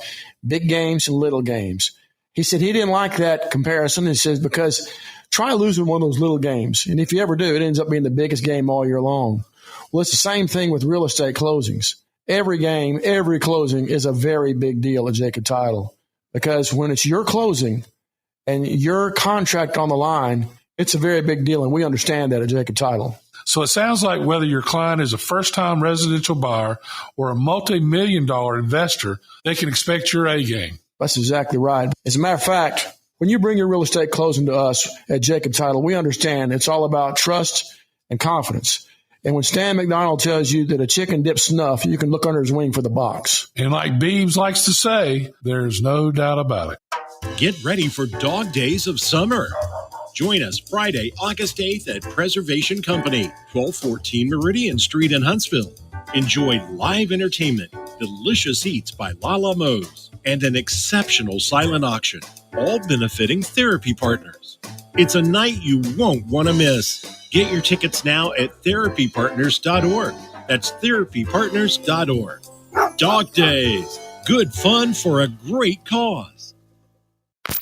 big games and little games. He said he didn't like that comparison. He says, because try losing one of those little games. And if you ever do, it ends up being the biggest game all year long. Well, it's the same thing with real estate closings. Every game, every closing is a very big deal at Jacob Title. Because when it's your closing and your contract on the line, it's a very big deal, and we understand that at Jacob Title. So it sounds like whether your client is a first-time residential buyer or a multi-million-dollar investor, they can expect your A game. That's exactly right. As a matter of fact, when you bring your real estate closing to us at Jacob Title, we understand it's all about trust and confidence. And when Stan McDonald tells you that a chicken dips snuff, you can look under his wing for the box. And like Beebs likes to say, there's no doubt about it. Get ready for Dog Days of Summer. Join us Friday, August 8th at Preservation Company, 1214 Meridian Street in Huntsville. Enjoy live entertainment, delicious eats by Lala Moe's, and an exceptional silent auction, all benefiting therapy partners. It's a night you won't want to miss. Get your tickets now at therapypartners.org. That's therapypartners.org. Dog Days. Good fun for a great cause.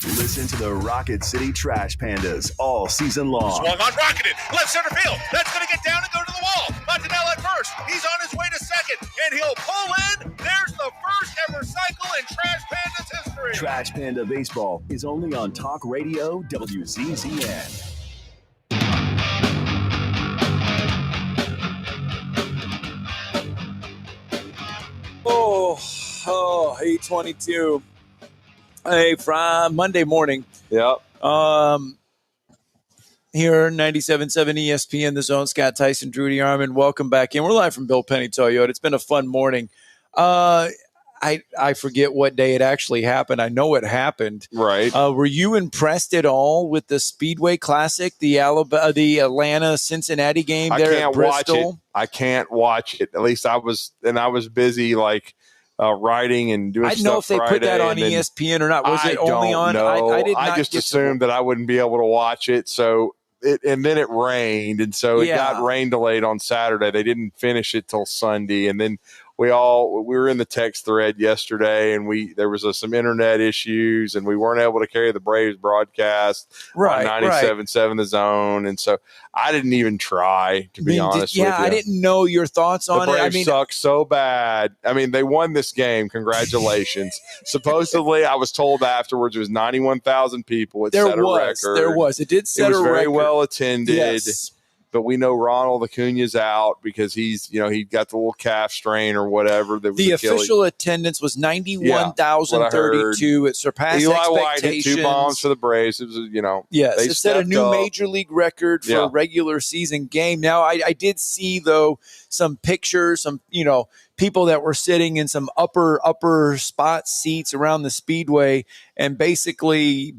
Listen to the Rocket City Trash Pandas all season long. Swung on, rocketed, left center field. That's going to get down and go to the wall. Montanelli at first. He's on his way to second, and he'll pull in. There's the first ever cycle in Trash Pandas history. Trash Panda Baseball is only on Talk Radio WZZN. Oh, 8:22. Hey, from Monday morning. Yep. Here, 97.7 ESPN, The Zone. Scott Tyson, Drew DeArmond. Welcome back in. We're live from Bill Penny Toyota. It's been a fun morning. I forget what day it actually happened. I know it happened. Right. Were you impressed at all with the Speedway Classic, the Atlanta-Cincinnati game there at Bristol? I can't watch it. At least I was busy writing and doing stuff. I know if they Friday, put that on ESPN or not. Was it only on? I just assumed that I wouldn't be able to watch it. So and then it rained, and so it got rain delayed on Saturday. They didn't finish it till Sunday, and then we were in the text thread yesterday, and there was some internet issues, and we weren't able to carry the Braves broadcast on 97.7 The Zone, and so I didn't even try, to be honest with you. I didn't know your thoughts on it. The Braves suck so bad. I mean, they won this game. Congratulations. Supposedly, I was told afterwards it was 91,000 people. It set a record. There was. It did set a record. It was very well attended. Yes. But we know Ronald Acuna's out because he got the little calf strain or whatever. The official attendance was 91,032. It surpassed Eli expectations. White hit 2 bombs for the Braves. It was, yes, they it set a new major league record for a regular season game. Now, I did see though some pictures, some people that were sitting in some upper spot seats around the Speedway, and basically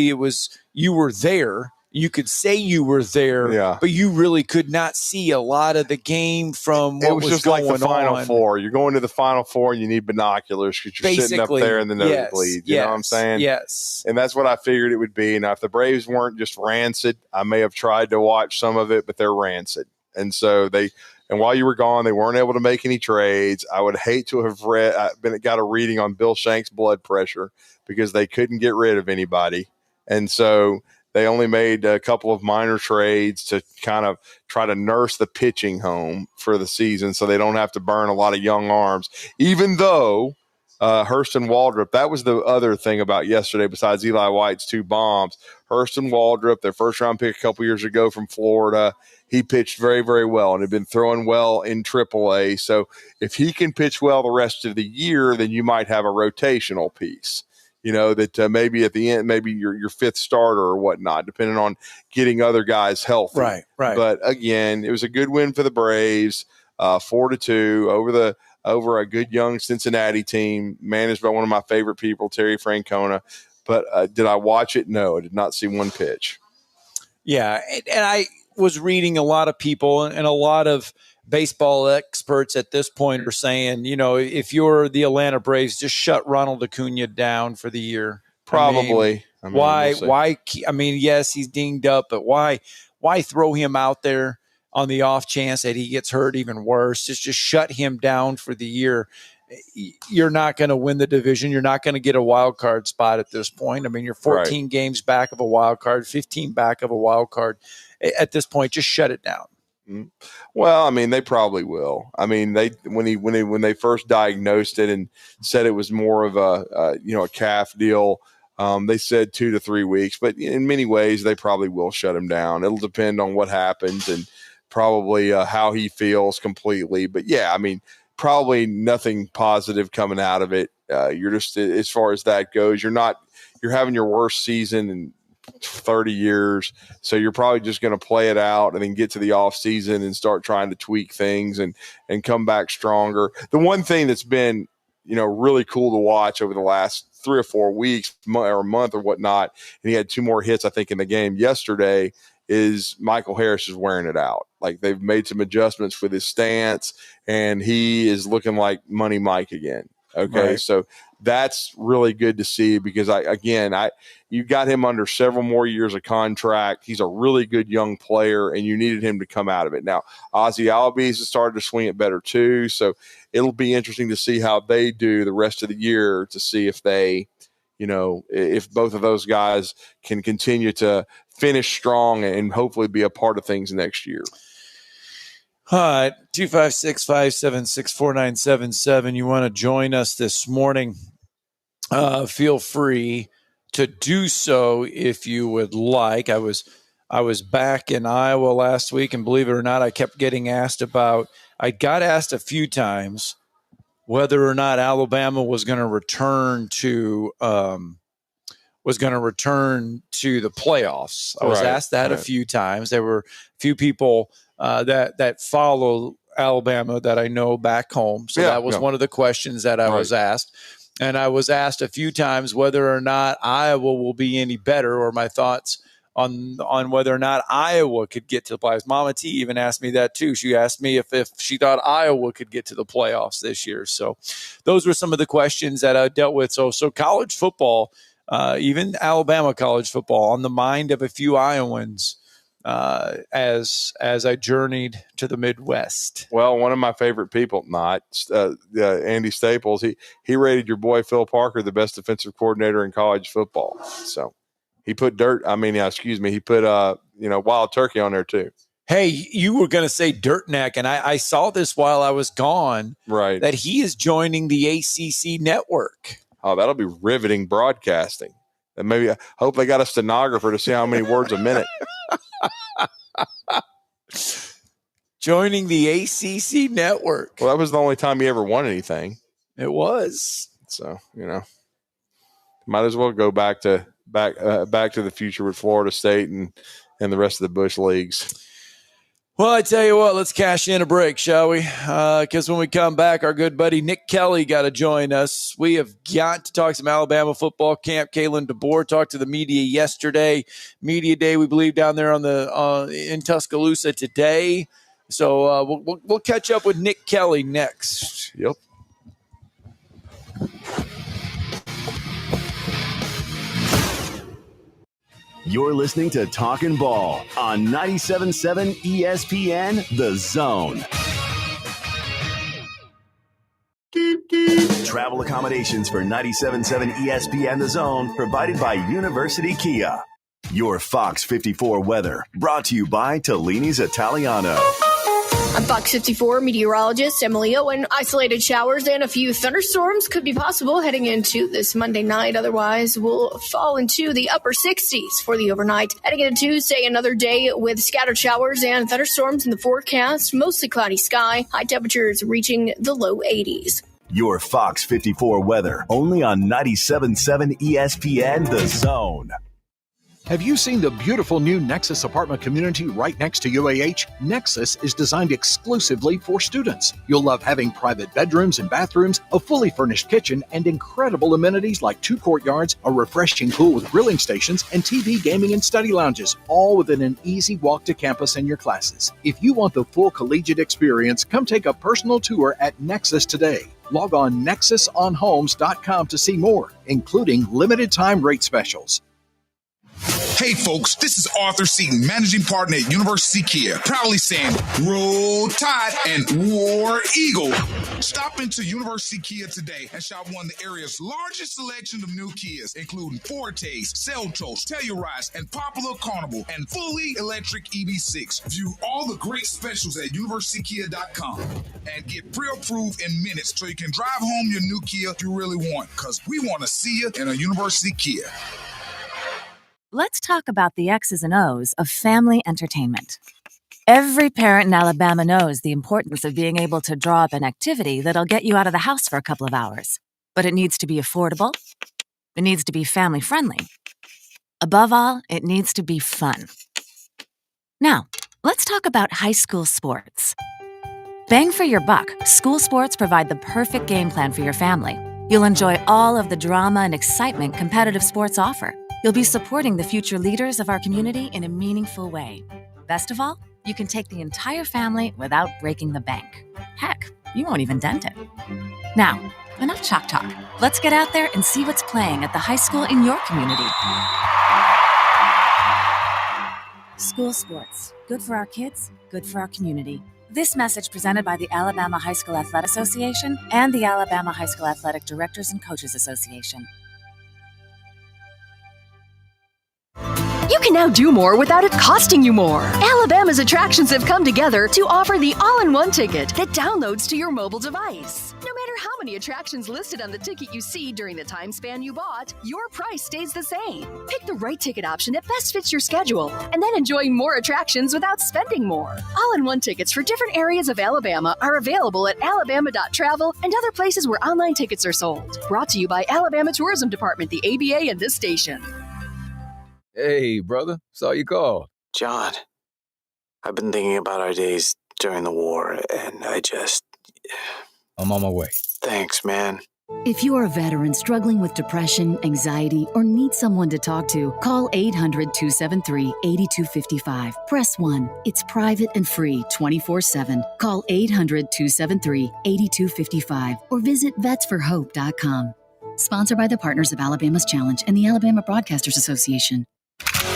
it was you were there. You could say you were there, but you really could not see a lot of the game from what was just going on. Like the Final Four. You're going to the Final Four and you need binoculars because you're sitting up there in the nosebleed. You know what I'm saying? Yes. And that's what I figured it would be. Now, if the Braves weren't just rancid, I may have tried to watch some of it, but they're rancid. And so and while you were gone, they weren't able to make any trades. I would hate to have got a reading on Bill Shank's blood pressure because they couldn't get rid of anybody. And so they only made a couple of minor trades to kind of try to nurse the pitching home for the season so they don't have to burn a lot of young arms, even though Hurston Waldrop, that was the other thing about yesterday besides Eli White's 2 bombs. Hurston Waldrop, their first-round pick a couple years ago from Florida, he pitched very, very well and had been throwing well in AAA. So if he can pitch well the rest of the year, then you might have a rotational piece. That maybe at the end, maybe your 5th starter or whatnot, depending on getting other guys healthy. Right. But again, it was a good win for the Braves, 4-2 over a good young Cincinnati team managed by one of my favorite people, Terry Francona. But did I watch it? No, I did not see one pitch. Yeah, and I was reading a lot of people and a lot of baseball experts at this point are saying, if you're the Atlanta Braves, just shut Ronald Acuna down for the year. Probably. Why? I mean, yes, he's dinged up, but why throw him out there on the off chance that he gets hurt even worse? Just shut him down for the year. You're not going to win the division. You're not going to get a wild card spot at this point. I mean, you're 14 games back of a wild card, 15 back of a wild card. At this point, just shut it down. Well, I mean, they probably will. I mean, when they first diagnosed it and said it was more of a calf deal, they said 2 to 3 weeks. But in many ways, they probably will shut him down. It'll depend on what happens and probably how he feels completely. But yeah, I mean, probably nothing positive coming out of it. You're just, as far as that goes, you're having your worst season in 30 years. So you're probably just going to play it out and then get to the off season and start trying to tweak things and come back stronger. The one thing that's been, really cool to watch over the last 3 or 4 weeks or a month or whatnot, and he had 2 more hits, I think, in the game yesterday, is Michael Harris is wearing it out. Like, they've made some adjustments with his stance and he is looking like Money Mike again. Okay. Right. So that's really good to see because you got him under several more years of contract. He's a really good young player, and you needed him to come out of it. Now, Ozzie Albies has started to swing it better too, so it'll be interesting to see how they do the rest of the year to see if they, if both of those guys can continue to finish strong and hopefully be a part of things next year. All right, 256-576-4977. You want to join us this morning? Feel free to do so if you would like. I was back in Iowa last week, and believe it or not, I kept getting asked about. I got asked a few times whether or not Alabama was going to return to the playoffs. I was asked that a few times. There were a few people that follow Alabama that I know back home. So that was one of the questions that I was asked. And I was asked a few times whether or not Iowa will be any better, or my thoughts on whether or not Iowa could get to the playoffs. Mama T even asked me that too. She asked me if she thought Iowa could get to the playoffs this year. So those were some of the questions that I dealt with. So college football, even Alabama college football, on the mind of a few Iowans as I journeyed to the Midwest. Well, one of my favorite people, Andy Staples, he rated your boy Phil Parker the best defensive coordinator in college football. So he put he put Wild Turkey on there too. Hey, you were going to say Dirtneck, and I saw this while I was gone. Right, that he is joining the ACC network. Oh, that'll be riveting broadcasting. And maybe I hope they got a stenographer to see how many words a minute. Joining the ACC network. Well, that was the only time he ever won anything. It was. So, might as well go back to the future with Florida State and the rest of the Bush leagues. Well, I tell you what, let's cash in a break, shall we? Because when we come back, our good buddy Nick Kelly got to join us. We have got to talk some Alabama football camp. Kalen DeBoer talked to the media yesterday. Media day, we believe, down there in Tuscaloosa today. So we'll catch up with Nick Kelly next. Yep. You're listening to Talkin' Ball on 97.7 ESPN The Zone. Travel accommodations for 97.7 ESPN The Zone provided by University Kia. Your Fox 54 weather brought to you by Tellini's Italiano. I'm Fox 54 meteorologist Emily Owen. Isolated showers and a few thunderstorms could be possible heading into this Monday night. Otherwise, we'll fall into the upper 60s for the overnight. Heading into Tuesday, another day with scattered showers and thunderstorms in the forecast. Mostly cloudy sky. High temperatures reaching the low 80s. Your Fox 54 weather only on 97.7 ESPN The Zone. Have you seen the beautiful new Nexus apartment community right next to UAH? Nexus is designed exclusively for students. You'll love having private bedrooms and bathrooms, a fully furnished kitchen, and incredible amenities like 2 courtyards, a refreshing pool with grilling stations, and TV, gaming, and study lounges, all within an easy walk to campus and your classes. If you want the full collegiate experience, come take a personal tour at Nexus today. Log on nexusonhomes.com to see more, including limited time rate specials. Hey folks, this is Arthur Seaton, managing partner at University Kia, proudly saying Roll Tide and War Eagle. Stop into University Kia today and shop one of the area's largest selection of new Kias, including Fortes, Seltos, Telluride, and Popular Carnival, and fully electric EV6. View all the great specials at universitykia.com and get pre-approved in minutes so you can drive home your new Kia you really want, because we want to see you in a University Kia. Let's talk about the X's and O's of family entertainment. Every parent in Alabama knows the importance of being able to draw up an activity that'll get you out of the house for a couple of hours. But it needs to be affordable. It needs to be family-friendly. Above all, it needs to be fun. Now, let's talk about high school sports. Bang for your buck, school sports provide the perfect game plan for your family. You'll enjoy all of the drama and excitement competitive sports offer. You'll be supporting the future leaders of our community in a meaningful way. Best of all, you can take the entire family without breaking the bank. Heck, you won't even dent it. Now, Enough chalk talk. Let's get out there and see what's playing at the high school in your community. School sports. Good for our kids, good for our community. This message presented by the Alabama High School Athletic Association and the Alabama High School Athletic Directors and Coaches Association. You can now do more without it costing you more. Alabama's attractions have come together to offer the all-in-one ticket that downloads to your mobile device. No matter how many attractions listed on the ticket you see during the time span you bought, your price stays the same. Pick the right ticket option that best fits your schedule, and then enjoy more attractions without spending more. All-in-one tickets for different areas of Alabama are available at alabama.travel and other places where online tickets are sold. Brought to you by Alabama Tourism Department, the ABA, and this station. Hey, brother. Saw you call. John, I've been thinking about our days during the war, and I'm on my way. Thanks, man. If you're a veteran struggling with depression, anxiety, or need someone to talk to, call 800-273-8255. Press 1. It's private and free 24/7. Call 800-273-8255 or visit vetsforhope.com. Sponsored by the Partners of Alabama's Challenge and the Alabama Broadcasters Association.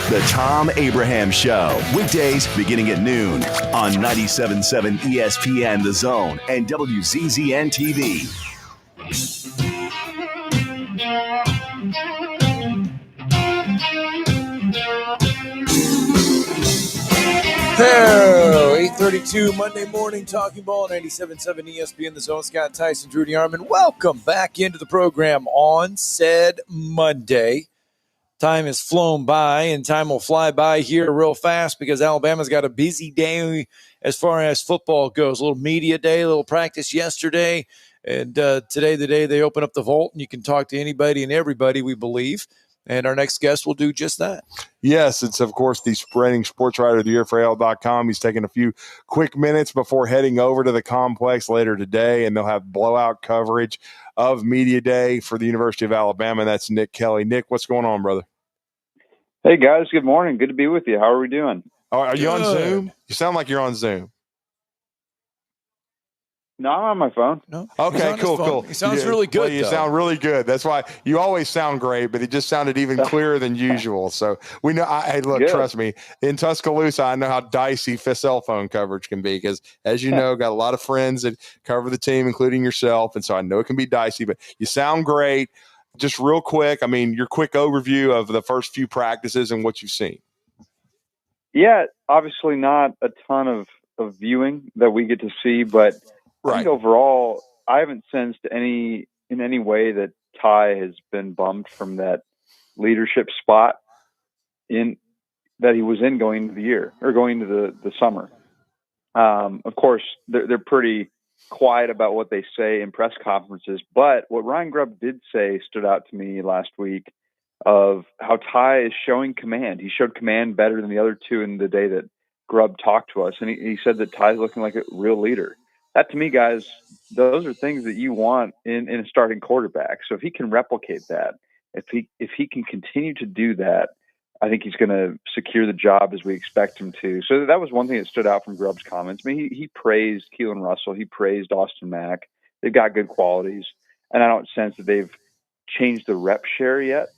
The Tom Abraham Show, weekdays beginning at noon on 97.7 ESPN The Zone and WZZN TV. Hello, 8:32 Monday morning, Talking Ball, 97.7 ESPN The Zone. Scott Tyson, Drew DeArmond. Welcome back into the program on said Monday. Time has flown by, and time will fly by here real fast because Alabama's got a busy day as far as football goes. A little media day, a little practice yesterday, and today the day they open up the vault, and you can talk to anybody and everybody, we believe. And our next guest will do just that. Yes, it's, of course, the reigning sports writer of the year for AL.com. He's taking a few quick minutes before heading over to the complex later today, and they'll have blowout coverage of Media Day for the University of Alabama. And that's Nick Kelly. Nick, what's going on, brother? Hey, guys. Good morning. Good to be with you. How are we doing? Are you on Zoom? You sound like you're on Zoom. No, I'm on my phone. No. Okay, cool. He sounds really good. Well, you sound really good. That's why you always sound great, but it just sounded even clearer than usual. So we know. Hey, look, trust me. In Tuscaloosa, I know how dicey cell phone coverage can be because, as you know, got a lot of friends that cover the team, including yourself, and so I know it can be dicey. But you sound great. Just real quick, I mean, your quick overview of the first few practices and what you've seen. Yeah, obviously not a ton of viewing that we get to see, but I think overall, I haven't sensed in any way that Ty has been bummed from that leadership spot that he was in going into the year or going into the summer. Of course, they're pretty quiet about what they say in press conferences, but what Ryan Grubb did say stood out to me last week of how Ty is showing command. He showed command better than the other two in the day that Grubb talked to us, and he said that Ty's looking like a real leader. That, to me, guys, those are things that you want in a starting quarterback. So if he can replicate that, if he can continue to do that, I think he's going to secure the job as we expect him to. So that was one thing that stood out from Grubb's comments. I mean, he praised Keelan Russell. He praised Austin Mack. They've got good qualities, and I don't sense that they've changed the rep share yet.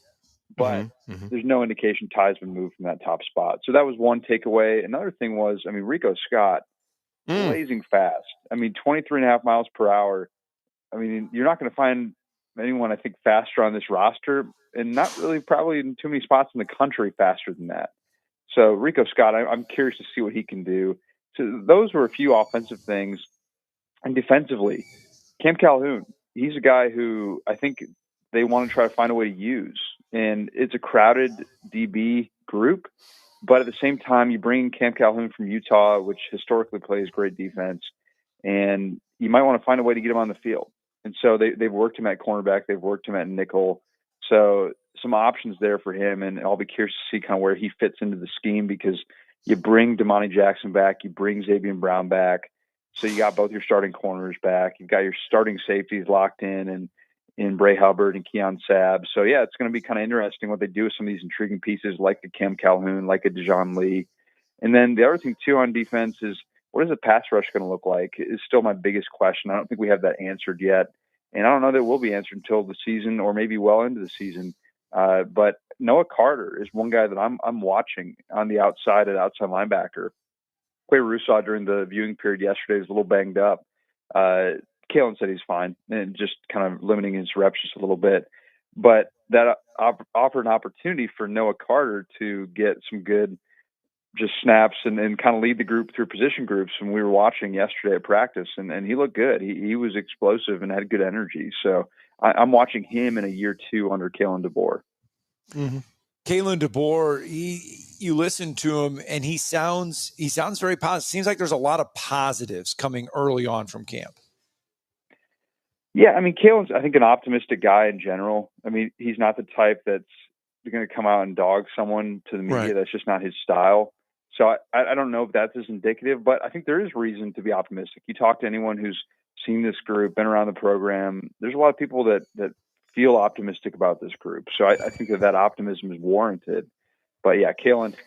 But there's no indication Ty's been moved from that top spot. So that was one takeaway. Another thing was, I mean, Rico Scott, blazing fast. I mean, 23.5 miles per hour. I mean, you're not going to find anyone, I think, faster on this roster, and not really probably in too many spots in the country faster than that. So Rico Scott, I'm curious to see what he can do. So those were a few offensive things. And defensively, Cam Calhoun, he's a guy who I think they want to try to find a way to use. And it's a crowded DB group, but at the same time, you bring Cam Calhoun from Utah, which historically plays great defense, and you might want to find a way to get him on the field. And so they've worked him at cornerback. They've worked him at nickel. So some options there for him, and I'll be curious to see kind of where he fits into the scheme because you bring Damani Jackson back, you bring Xavier Brown back, so you got both your starting corners back. You've got your starting safeties locked in Bray Hubbard and Keon Sabb. So, yeah, it's going to be kind of interesting what they do with some of these intriguing pieces like a Cam Calhoun, like a Dijon Lee. And then the other thing, too, on defense is what is the pass rush going to look like is still my biggest question. I don't think we have that answered yet. And I don't know that it will be answered until the season or maybe well into the season. But Noah Carter is one guy that I'm watching on the outside at outside linebacker. Quay Rousseau during the viewing period yesterday was a little banged up. Kalen said he's fine and just kind of limiting his reps just a little bit. But that offered an opportunity for Noah Carter to get some good just snaps and kind of lead the group through position groups when we were watching yesterday at practice. And he looked good. He was explosive and had good energy. So I'm watching him in a year 2 under Kalen DeBoer. Mm-hmm. Kalen DeBoer, you listen to him and he sounds very positive. Seems like there's a lot of positives coming early on from camp. Yeah, I mean, Kalen's, I think, an optimistic guy in general. I mean, he's not the type that's going to come out and dog someone to the media. Right. That's just not his style. So I don't know if that's as indicative, but I think there is reason to be optimistic. You talk to anyone who's seen this group, been around the program, there's a lot of people that feel optimistic about this group. So I think that optimism is warranted. But yeah, Kalen's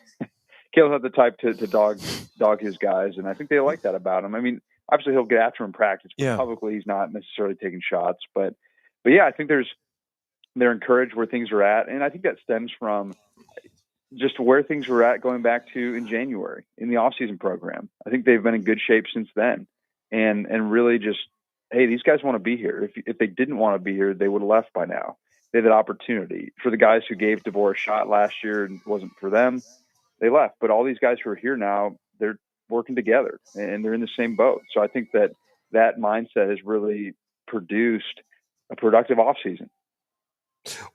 not the type to dog his guys, and I think they like that about him. I mean, obviously he'll get after him in practice, but publicly he's not necessarily taking shots. But yeah, I think they're encouraged where things are at, and I think that stems from just where things were at going back to in January in the offseason program. I think they've been in good shape since then, and really just, hey, these guys want to be here. If they didn't want to be here, they would have left by now. They had that opportunity. For the guys who gave DeBoer a shot last year and it wasn't for them, they left. But all these guys who are here now, they're working together and they're in the same boat. So I think that mindset has really produced a productive offseason.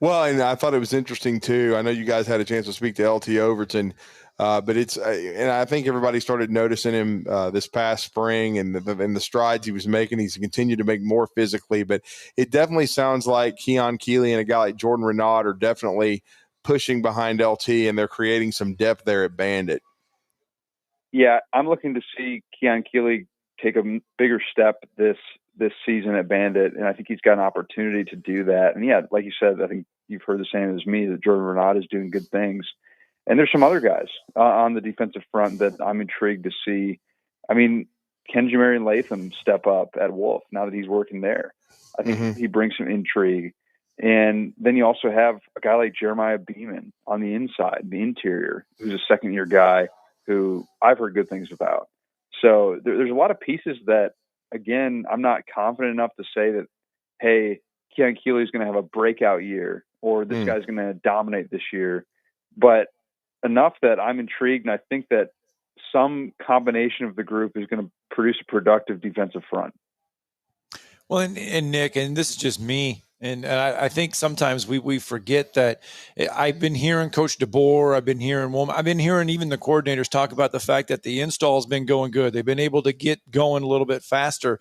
Well, and I thought it was interesting too. I know you guys had a chance to speak to LT Overton, but and I think everybody started noticing him this past spring and the strides he was making. He's continued to make more physically, but it definitely sounds like Keon Keeley and a guy like Jordan Renaud are definitely pushing behind LT, and they're creating some depth there at Bandit. Yeah, I'm looking to see Keon Keeley take a bigger step this season at Bandit, and I think he's got an opportunity to do that. And yeah, like you said, I think you've heard the same as me, that Jordan Renaud is doing good things. And there's some other guys on the defensive front that I'm intrigued to see. I mean, can Jamarian Latham step up at Wolf now that he's working there? I think he brings some intrigue. And then you also have a guy like Jeremiah Beeman on the inside, the interior, who's a second-year guy who I've heard good things about. So there's a lot of pieces that, again, I'm not confident enough to say that, hey, Keon Keeley is going to have a breakout year or this guy's going to dominate this year. But enough that I'm intrigued, and I think that some combination of the group is going to produce a productive defensive front. Well, and Nick, and this is just me, and I think sometimes we forget that. I've been hearing Coach DeBoer, I've been hearing even the coordinators talk about the fact that the install has been going good. They've been able to get going a little bit faster.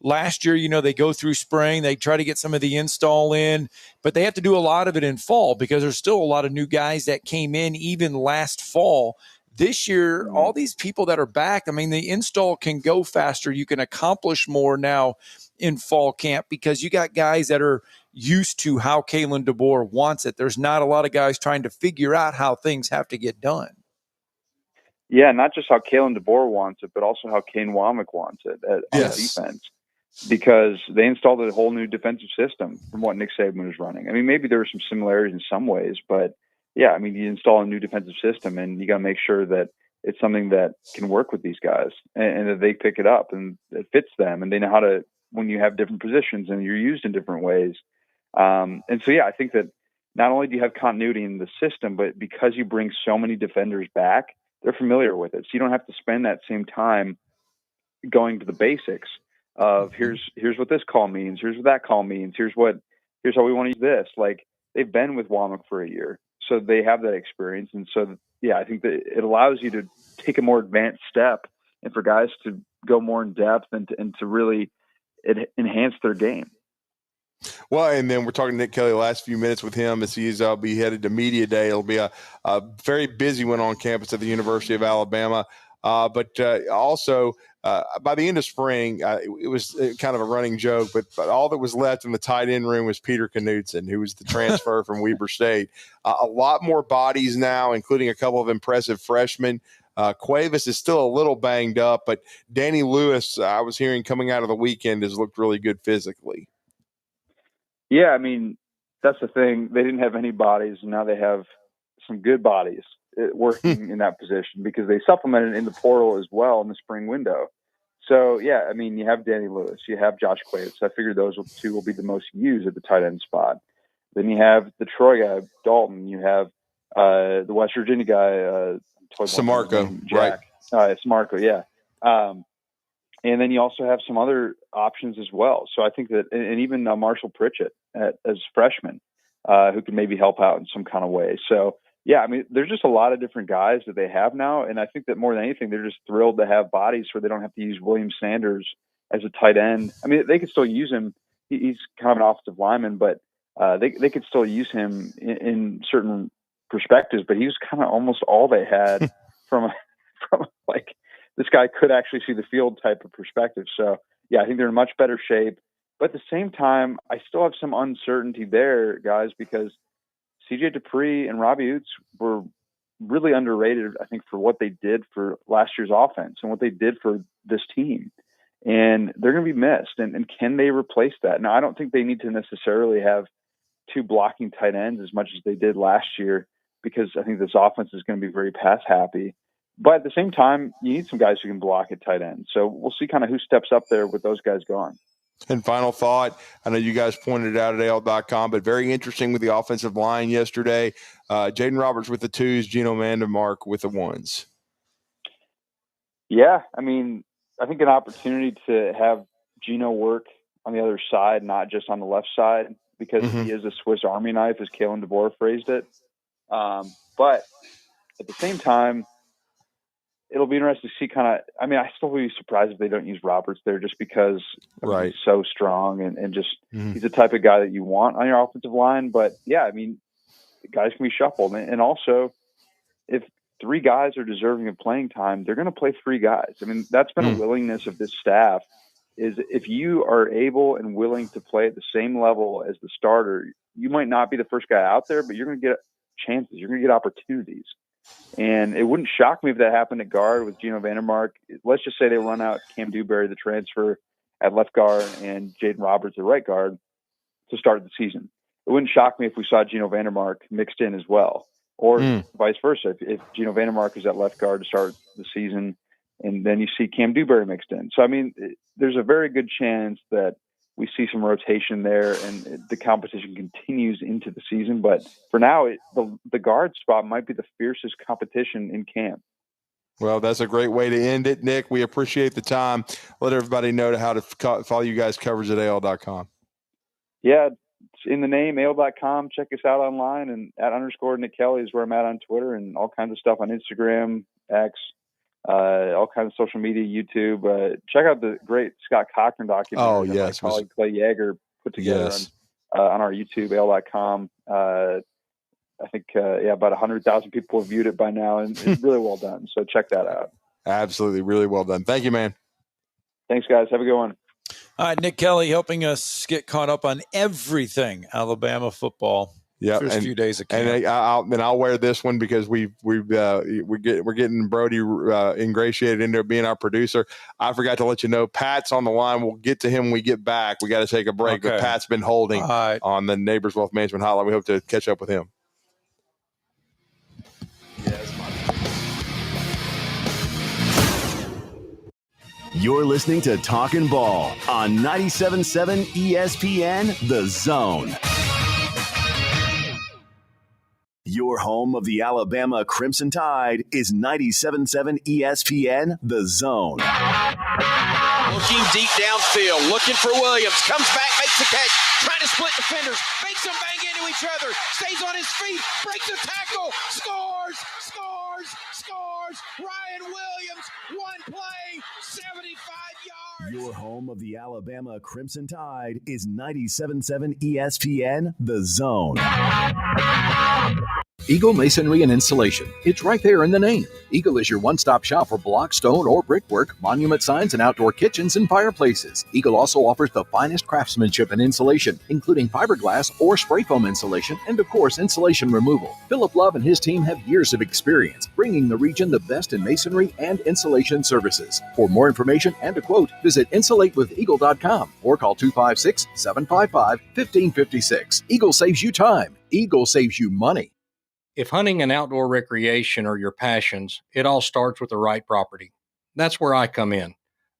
Last year, they go through spring, they try to get some of the install in, but they have to do a lot of it in fall because there's still a lot of new guys that came in even last fall. This year, all these people that are back, I mean, the install can go faster. You can accomplish more now in fall camp because you got guys that are used to how Kalen DeBoer wants it. There's not a lot of guys trying to figure out how things have to get done. Yeah, not just how Kalen DeBoer wants it, but also how Kane Womack wants it on defense. Because they installed a whole new defensive system from what Nick Saban was running. I mean, maybe there were some similarities in some ways, but yeah, I mean, you install a new defensive system and you got to make sure that it's something that can work with these guys and that they pick it up and it fits them and they know how to, when you have different positions and you're used in different ways. And so, yeah, I think that not only do you have continuity in the system, but because you bring so many defenders back, they're familiar with it. So you don't have to spend that same time going to the basics of here's what this call means. Here's what that call means. Here's how we want to use this. Like they've been with Womack for a year. So they have that experience. And so, yeah, I think that it allows you to take a more advanced step and for guys to go more in depth and to really enhance their game. Well, and then we're talking to Nick Kelly the last few minutes with him as he's be headed to Media Day. It'll be a very busy one on campus at the University of Alabama. But also by the end of spring, it was kind of a running joke, but all that was left in the tight end room was Peter Knudsen, who was the transfer from Weber State. A lot more bodies now, including a couple of impressive freshmen. Cuevas is still a little banged up, but Danny Lewis, I was hearing coming out of the weekend, has looked really good physically. Yeah, I mean, that's the thing. They didn't have any bodies, and now they have some good bodies working in that position because they supplemented in the portal as well in the spring window. So, yeah, I mean, you have Danny Lewis, you have Josh Quates. I figured those two will be the most used at the tight end spot. Then you have the Troy guy, Dalton. You have the West Virginia guy, Samarco, Jack. Samarco, yeah. And then you also have some other options as well. So I think that, and even Marshall Pritchett as freshman, who can maybe help out in some kind of way. So, yeah, I mean, there's just a lot of different guys that they have now. And I think that more than anything, they're just thrilled to have bodies where they don't have to use William Sanders as a tight end. I mean, they could still use him. He's kind of an offensive lineman, but they could still use him in certain perspectives. But he was kind of almost all they had from like, this guy could actually see the field type of perspective. So, yeah, I think they're in much better shape. But at the same time, I still have some uncertainty there, guys, because C.J. Dupree and Robbie Oots were really underrated, I think, for what they did for last year's offense and what they did for this team. And they're going to be missed. And can they replace that? Now, I don't think they need to necessarily have two blocking tight ends as much as they did last year, because I think this offense is going to be very pass happy. But at the same time, you need some guys who can block at tight end. So we'll see kind of who steps up there with those guys gone. And final thought, I know you guys pointed it out at AL.com, but very interesting with the offensive line yesterday. Jaden Roberts with the 2s, Geno Vandermark with the 1s. Yeah, I mean, I think an opportunity to have Geno work on the other side, not just on the left side, because he is a Swiss Army knife, as Kalen DeBoer phrased it. But at the same time, it'll be interesting to see I mean, I still would be surprised if they don't use Roberts there just because he's so strong and just he's the type of guy that you want on your offensive line. But, yeah, I mean, guys can be shuffled. And also, if 3 guys are deserving of playing time, they're going to play 3 guys. I mean, that's been a willingness of this staff, is if you are able and willing to play at the same level as the starter, you might not be the first guy out there, but you're going to get chances. You're going to get opportunities. And it wouldn't shock me if that happened at guard with Geno Vandermark. Let's just say they run out Cam Dewberry, the transfer, at left guard, and Jaden Roberts at right guard to start the season. It wouldn't shock me if we saw Geno Vandermark mixed in as well, or vice versa. If Geno Vandermark is at left guard to start the season, and then you see Cam Dewberry mixed in. So, I mean, there's a very good chance that we see some rotation there and the competition continues into the season. But for now, the guard spot might be the fiercest competition in camp. Well, that's a great way to end it, Nick. We appreciate the time. Let everybody know how to follow you guys' coverage at AL.com. Yeah, it's in the name, AL.com. Check us out online, and @ Nick Kelly is where I'm at on Twitter, and all kinds of stuff on Instagram, X, all kinds of social media, YouTube. Check out the great Scott Cochran documentary that my colleague Clay Yeager put together on our YouTube, AL.com. I think, about 100,000 people have viewed it by now, and it's really well done. So check that out. Absolutely. Really well done. Thank you, man. Thanks, guys. Have a good one. All right, Nick Kelly helping us get caught up on everything Alabama football. Yeah, first few days of camp. And I'll wear this one because we're getting Brody ingratiated into being our producer. I forgot to let you know Pat's on the line. We'll get to him when we get back. We got to take a break, but Pat's been holding on the Neighbors Wealth Management Hotline. We hope to catch up with him. You're listening to Talkin' Ball on 97.7 ESPN The Zone. Your home of the Alabama Crimson Tide is 97.7 ESPN The Zone. Looking deep downfield, looking for Williams. Comes back, makes the catch, trying to split defenders. Makes them bang into each other. Stays on his feet, breaks a tackle, scores. Ryan Williams, one play, 75 yards. Your home of the Alabama Crimson Tide is 97.7 ESPN The Zone. Eagle Masonry and Installation. It's right there in the name. Eagle is your one-stop shop for block, stone, or brickwork, monument signs, and outdoor kitchens and fireplaces. Eagle also offers the finest craftsmanship and insulation, including fiberglass or spray foam insulation, and of course, insulation removal. Philip Love and his team have years of experience, bringing the region the best in masonry and insulation services. For more information and a quote, visit insulatewitheagle.com or call 256-755-1556. Eagle saves you time. Eagle saves you money. If hunting and outdoor recreation are your passions, it all starts with the right property. That's where I come in.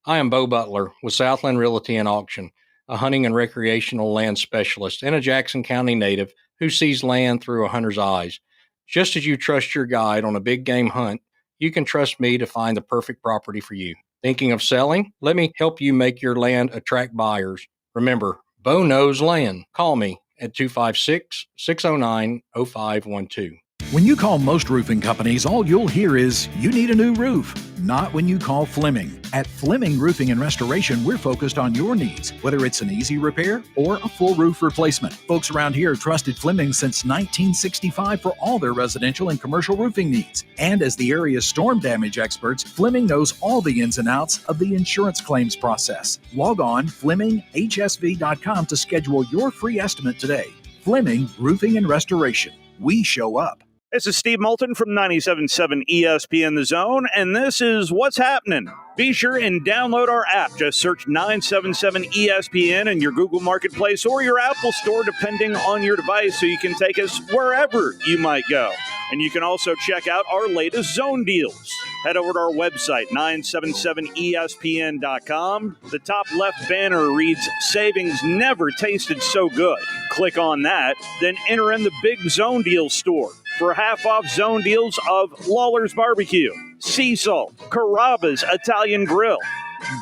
I am Bo Butler with Southland Realty and Auction, a hunting and recreational land specialist and a Jackson County native who sees land through a hunter's eyes. Just as you trust your guide on a big game hunt, you can trust me to find the perfect property for you. Thinking of selling? Let me help you make your land attract buyers. Remember, Bo knows land. Call me at 256-609-0512. When you call most roofing companies, all you'll hear is, you need a new roof. Not when you call Fleming. At Fleming Roofing and Restoration, we're focused on your needs, whether it's an easy repair or a full roof replacement. Folks around here have trusted Fleming since 1965 for all their residential and commercial roofing needs. And as the area's storm damage experts, Fleming knows all the ins and outs of the insurance claims process. Log on FlemingHSV.com to schedule your free estimate today. Fleming Roofing and Restoration. We show up. This is Steve Moulton from 97.7 ESPN The Zone, and this is What's Happening. Be sure and download our app. Just search 977 ESPN in your Google Marketplace or your Apple Store, depending on your device, so you can take us wherever you might go. And you can also check out our latest zone deals. Head over to our website, 977ESPN.com. The top left banner reads, Savings Never Tasted So Good. Click on that, then enter in the Big Zone Deals store for half-off zone deals of Lawler's Barbecue, Sea Salt, Carrabba's Italian Grill,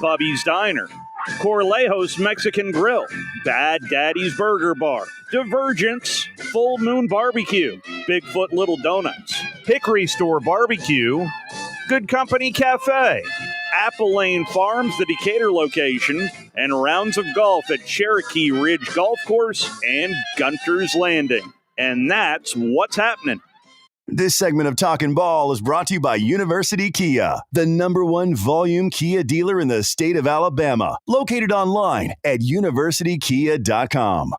Bubby's Diner, Corlejos Mexican Grill, Bad Daddy's Burger Bar, Divergence, Full Moon Barbecue, Bigfoot Little Donuts, Hickory Store Barbecue, Good Company Cafe, Apple Lane Farms, the Decatur location, and rounds of golf at Cherokee Ridge Golf Course and Gunter's Landing. And that's what's happening. This segment of Talkin' Ball is brought to you by University Kia, the #1 volume Kia dealer in the state of Alabama. Located online at universitykia.com.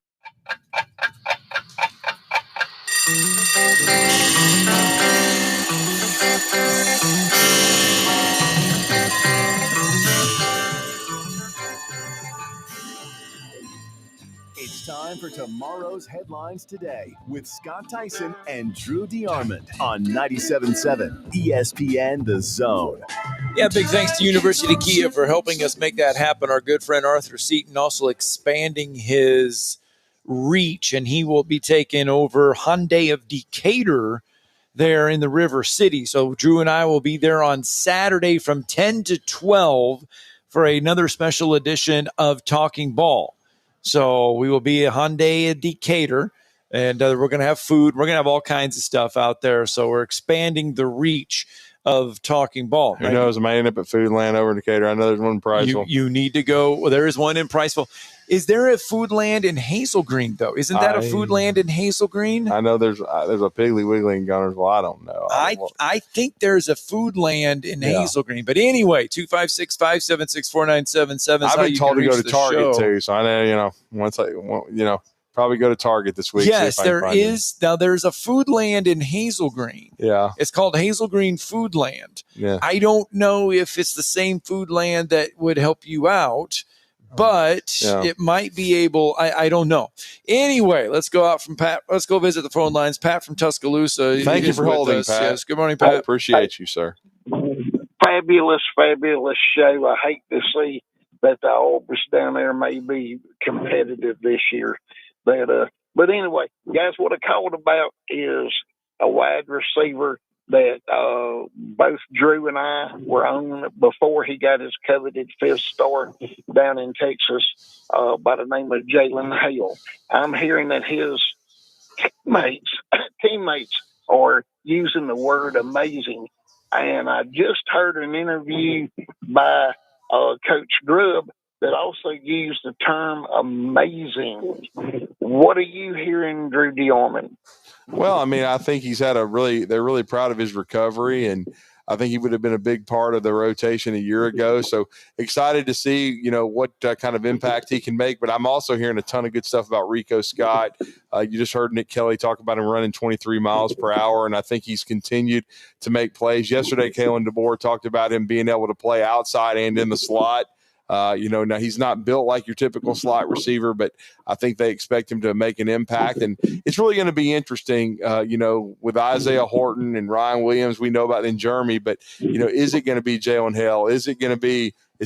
It's time for tomorrow's headlines today with Scott Tyson and Drew DeArmond on 97.7 ESPN The Zone. Yeah, big thanks to University Kia for helping us make that happen. Our good friend Arthur Seaton also expanding his reach, and he will be taking over Hyundai of Decatur there in the River City. So Drew and I will be there on Saturday from 10 to 12 for another special edition of Talking Ball. So we will be at Hyundai of Decatur, and we're going to have food. We're going to have all kinds of stuff out there. So we're expanding the reach of Talking Ball. Who knows? I might end up at Foodland over in Decatur. I know there's one in Priceville. You need to go. Well, there is one in Priceville. Is there a Foodland in Hazel Green, though? Isn't that a Foodland in Hazel Green? I know there's a Piggly Wiggly in Gunnersville. I don't know. I think there's a Foodland in Hazel Green. But anyway, 256-576-4977. I've been told to go to Target, too. So I know, probably go to Target this week. Yes, there is. Now, there's a Foodland in Hazel Green. Yeah. It's called Hazel Green Foodland. Yeah. I don't know if it's the same Foodland that would help you out, but it might be able. I don't know. Anyway, let's go out from Pat. Let's go visit the phone lines. Pat from Tuscaloosa. Thank you for holding, us. Pat. Yes. Good morning, Pat. I appreciate you, sir. Fabulous show. I hate to see that the Albers down there may be competitive this year. But anyway, guys, what I called about is a wide receiver that both Drew and I were on before he got his coveted fifth star down in Texas by the name of Jalen Hale. I'm hearing that his teammates are using the word amazing. And I just heard an interview by Coach Grubb that also used the term amazing. What are you hearing, Drew DeArmond? Well, I mean, I think he's had they're really proud of his recovery, and I think he would have been a big part of the rotation a year ago. So excited to see, what kind of impact he can make. But I'm also hearing a ton of good stuff about Rico Scott. You just heard Nick Kelly talk about him running 23 miles per hour, and I think he's continued to make plays. Yesterday, Kalen DeBoer talked about him being able to play outside and in the slot. Now he's not built like your typical slot receiver, but I think they expect him to make an impact. And it's really going to be interesting, with Isaiah Horton and Ryan Williams, we know about in Jeremy, but, is it going to be Jalen Hale? Is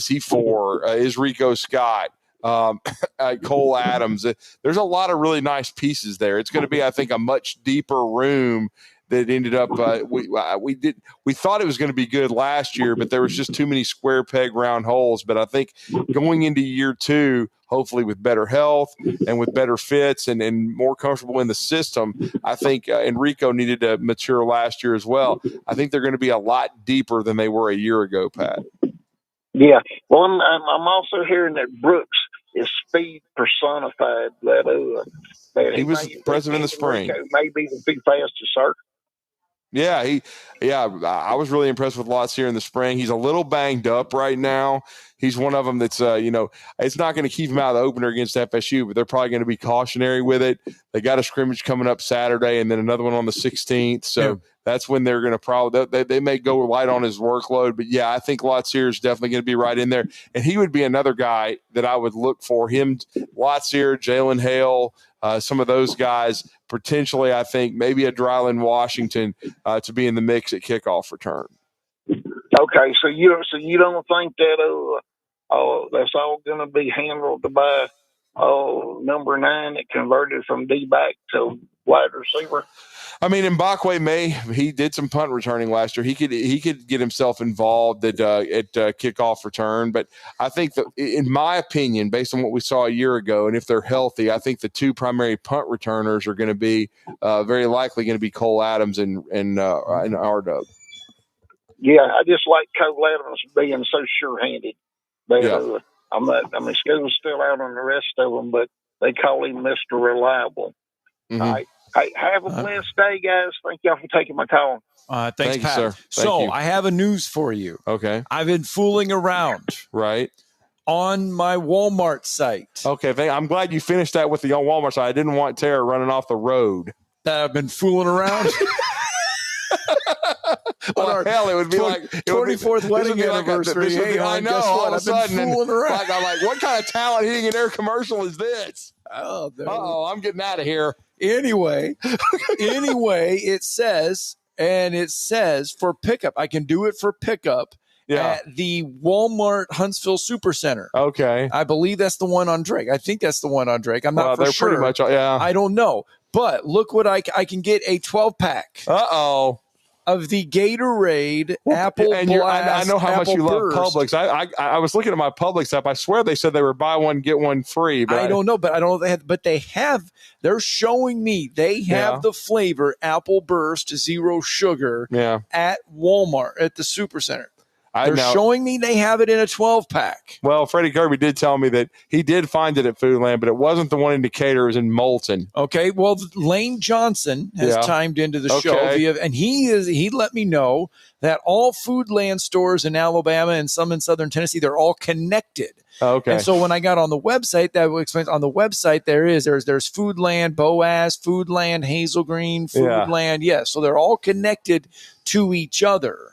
he 4? Is Rico Scott? Cole Adams? There's a lot of really nice pieces there. It's going to be, I think, a much deeper room that ended up we thought it was going to be good last year, but there was just too many square peg round holes. But I think going into year 2, hopefully with better health and with better fits and more comfortable in the system, I think Enrico needed to mature last year as well. I think they're going to be a lot deeper than they were a year ago, Pat. Yeah. Well, I'm also hearing that Brooks is speed personified. That he was president in the spring. Maybe the big fastest, sir. Yeah, I was really impressed with Lots here in the spring. He's a little banged up right now. He's one of them that's, it's not going to keep him out of the opener against FSU, but they're probably going to be cautionary with it. They got a scrimmage coming up Saturday and then another one on the 16th. So that's when they're going to they may go light on his workload. But, yeah, I think Lots here is definitely going to be right in there. And he would be another guy that I would look for him. Lots here, Jalen Hale, some of those guys, potentially, I think, maybe a Dryland Washington to be in the mix at kickoff return. Okay, so you don't think that that's all going to be handled by number 9 that converted from D-back to wide receiver? I mean, Mbakwe he did some punt returning last year. He could get himself involved at kickoff return. But I think that, in my opinion, based on what we saw a year ago, and if they're healthy, I think the 2 primary punt returners are going to be very likely going to be Cole Adams and R-Dub. Yeah, I just like Cole Adams being so sure-handed. School's still out on the rest of them, but they call him Mr. Reliable. Mm-hmm. All right. Hey, have a blessed day, guys. Thank y'all for taking my call. Thanks, Thank you, Pat. sir. So you. I have a news for you. Okay. I've been fooling around. Right. On my Walmart site. Okay. I'm glad you finished that with the Walmart site. I didn't want Tara running off the road. That I've been fooling around. Well, hell, it would be like 24th wedding anniversary. I know. All of a sudden, I'm like, what kind of talent heating and air commercial is this? I'm getting out of here. Anyway, it says for pickup. I can do it for pickup at the Walmart Huntsville Supercenter. Okay. I believe that's the one on Drake. I think that's the one on Drake. I'm not for sure. Pretty much, yeah. I don't know. But look what I can get a 12-pack. Uh-oh. Of the Gatorade Apple and Blast. I know how much you Burst. love Publix. I was looking at my Publix app. I swear they said they were buy one get one free. But I don't know, but I don't know. They have. They're showing me they have the flavor Apple Burst 0 sugar at Walmart at the Supercenter. They're showing me they have it in a 12-pack. Well, Freddie Kirby did tell me that he did find it at Foodland, but it wasn't the one in Decatur. It was in Moulton. Okay. Well, Lane Johnson has chimed into the show and he let me know that all Foodland stores in Alabama and some in Southern Tennessee, they're all connected. Okay. And so when I got on the website, that explains on the website there's Foodland Boaz, Foodland Hazel Green, Foodland. Yeah. So they're all connected to each other.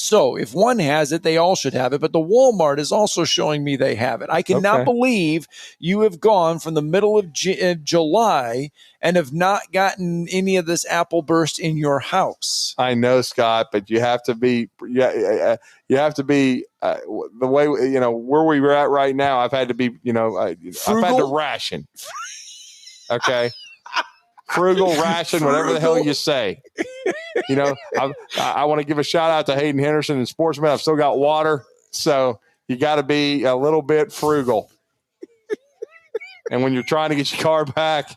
So if one has it, they all should have it. But the Walmart is also showing me they have it. I cannot believe you have gone from the middle of July and have not gotten any of this Apple Burst in your house. I know, Scott, but you have to be the way, where we were at right now. I've had to be, I've had to ration. Okay. Frugal, ration, whatever the hell you say. I want to give a shout out to Hayden Henderson and Sportsman. I've still got water, so you got to be a little bit frugal. And when you're trying to get your car back,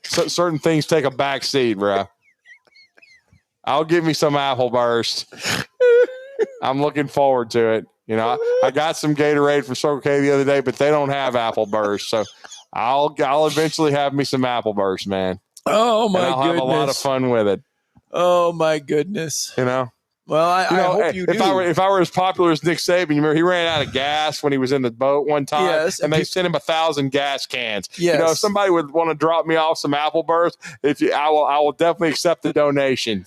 certain things take a back seat, bro. I'll give me some Apple Burst. I'm looking forward to it. I got some Gatorade from Circle K the other day, but they don't have Apple Burst, so I'll eventually have me some Apple Burst, man. Oh, my and I'll goodness. have a lot of fun with it. Oh, my goodness. You know? Well, I hope you do. If I were as popular as Nick Saban, you remember he ran out of gas when he was in the boat one time, Yes, and they sent him 1,000 gas cans. Yes. You know, if somebody would want to drop me off some apple burst, I will definitely accept the donation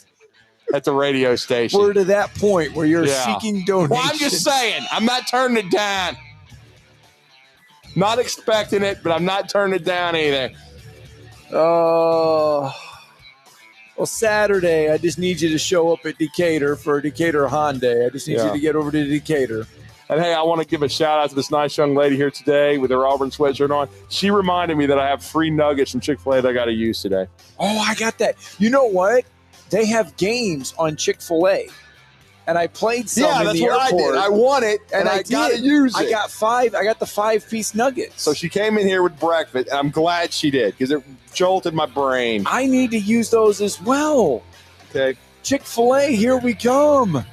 at the radio station. We're to that point where you're seeking donations. Well, I'm just saying, I'm not turning it down. Not expecting it, but I'm not turning it down either. Oh. Well, Saturday, I just need you to show up at Decatur for Decatur Hyundai. I just need you to get over to Decatur. And, hey, I want to give a shout-out to this nice young lady here today with her Auburn sweatshirt on. She reminded me that I have free nuggets from Chick-fil-A that I got to use today. Oh, I got that. You know what? They have games on Chick-fil-A. And I played some in the airport. I did. I won it, and I got to use it. I got the 5-piece nuggets. So she came in here with breakfast, and I'm glad she did because it jolted my brain. I need to use those as well. Okay. Chick-fil-A, here we come.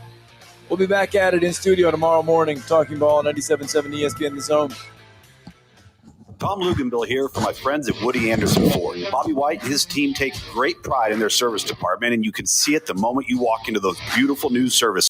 We'll be back at it in studio tomorrow morning, Talking Ball on 97.7 ESPN The Zone. Tom Luganville here for my friends at Woody Anderson Ford. Bobby White and his team take great pride in their service department, and you can see it the moment you walk into those beautiful new service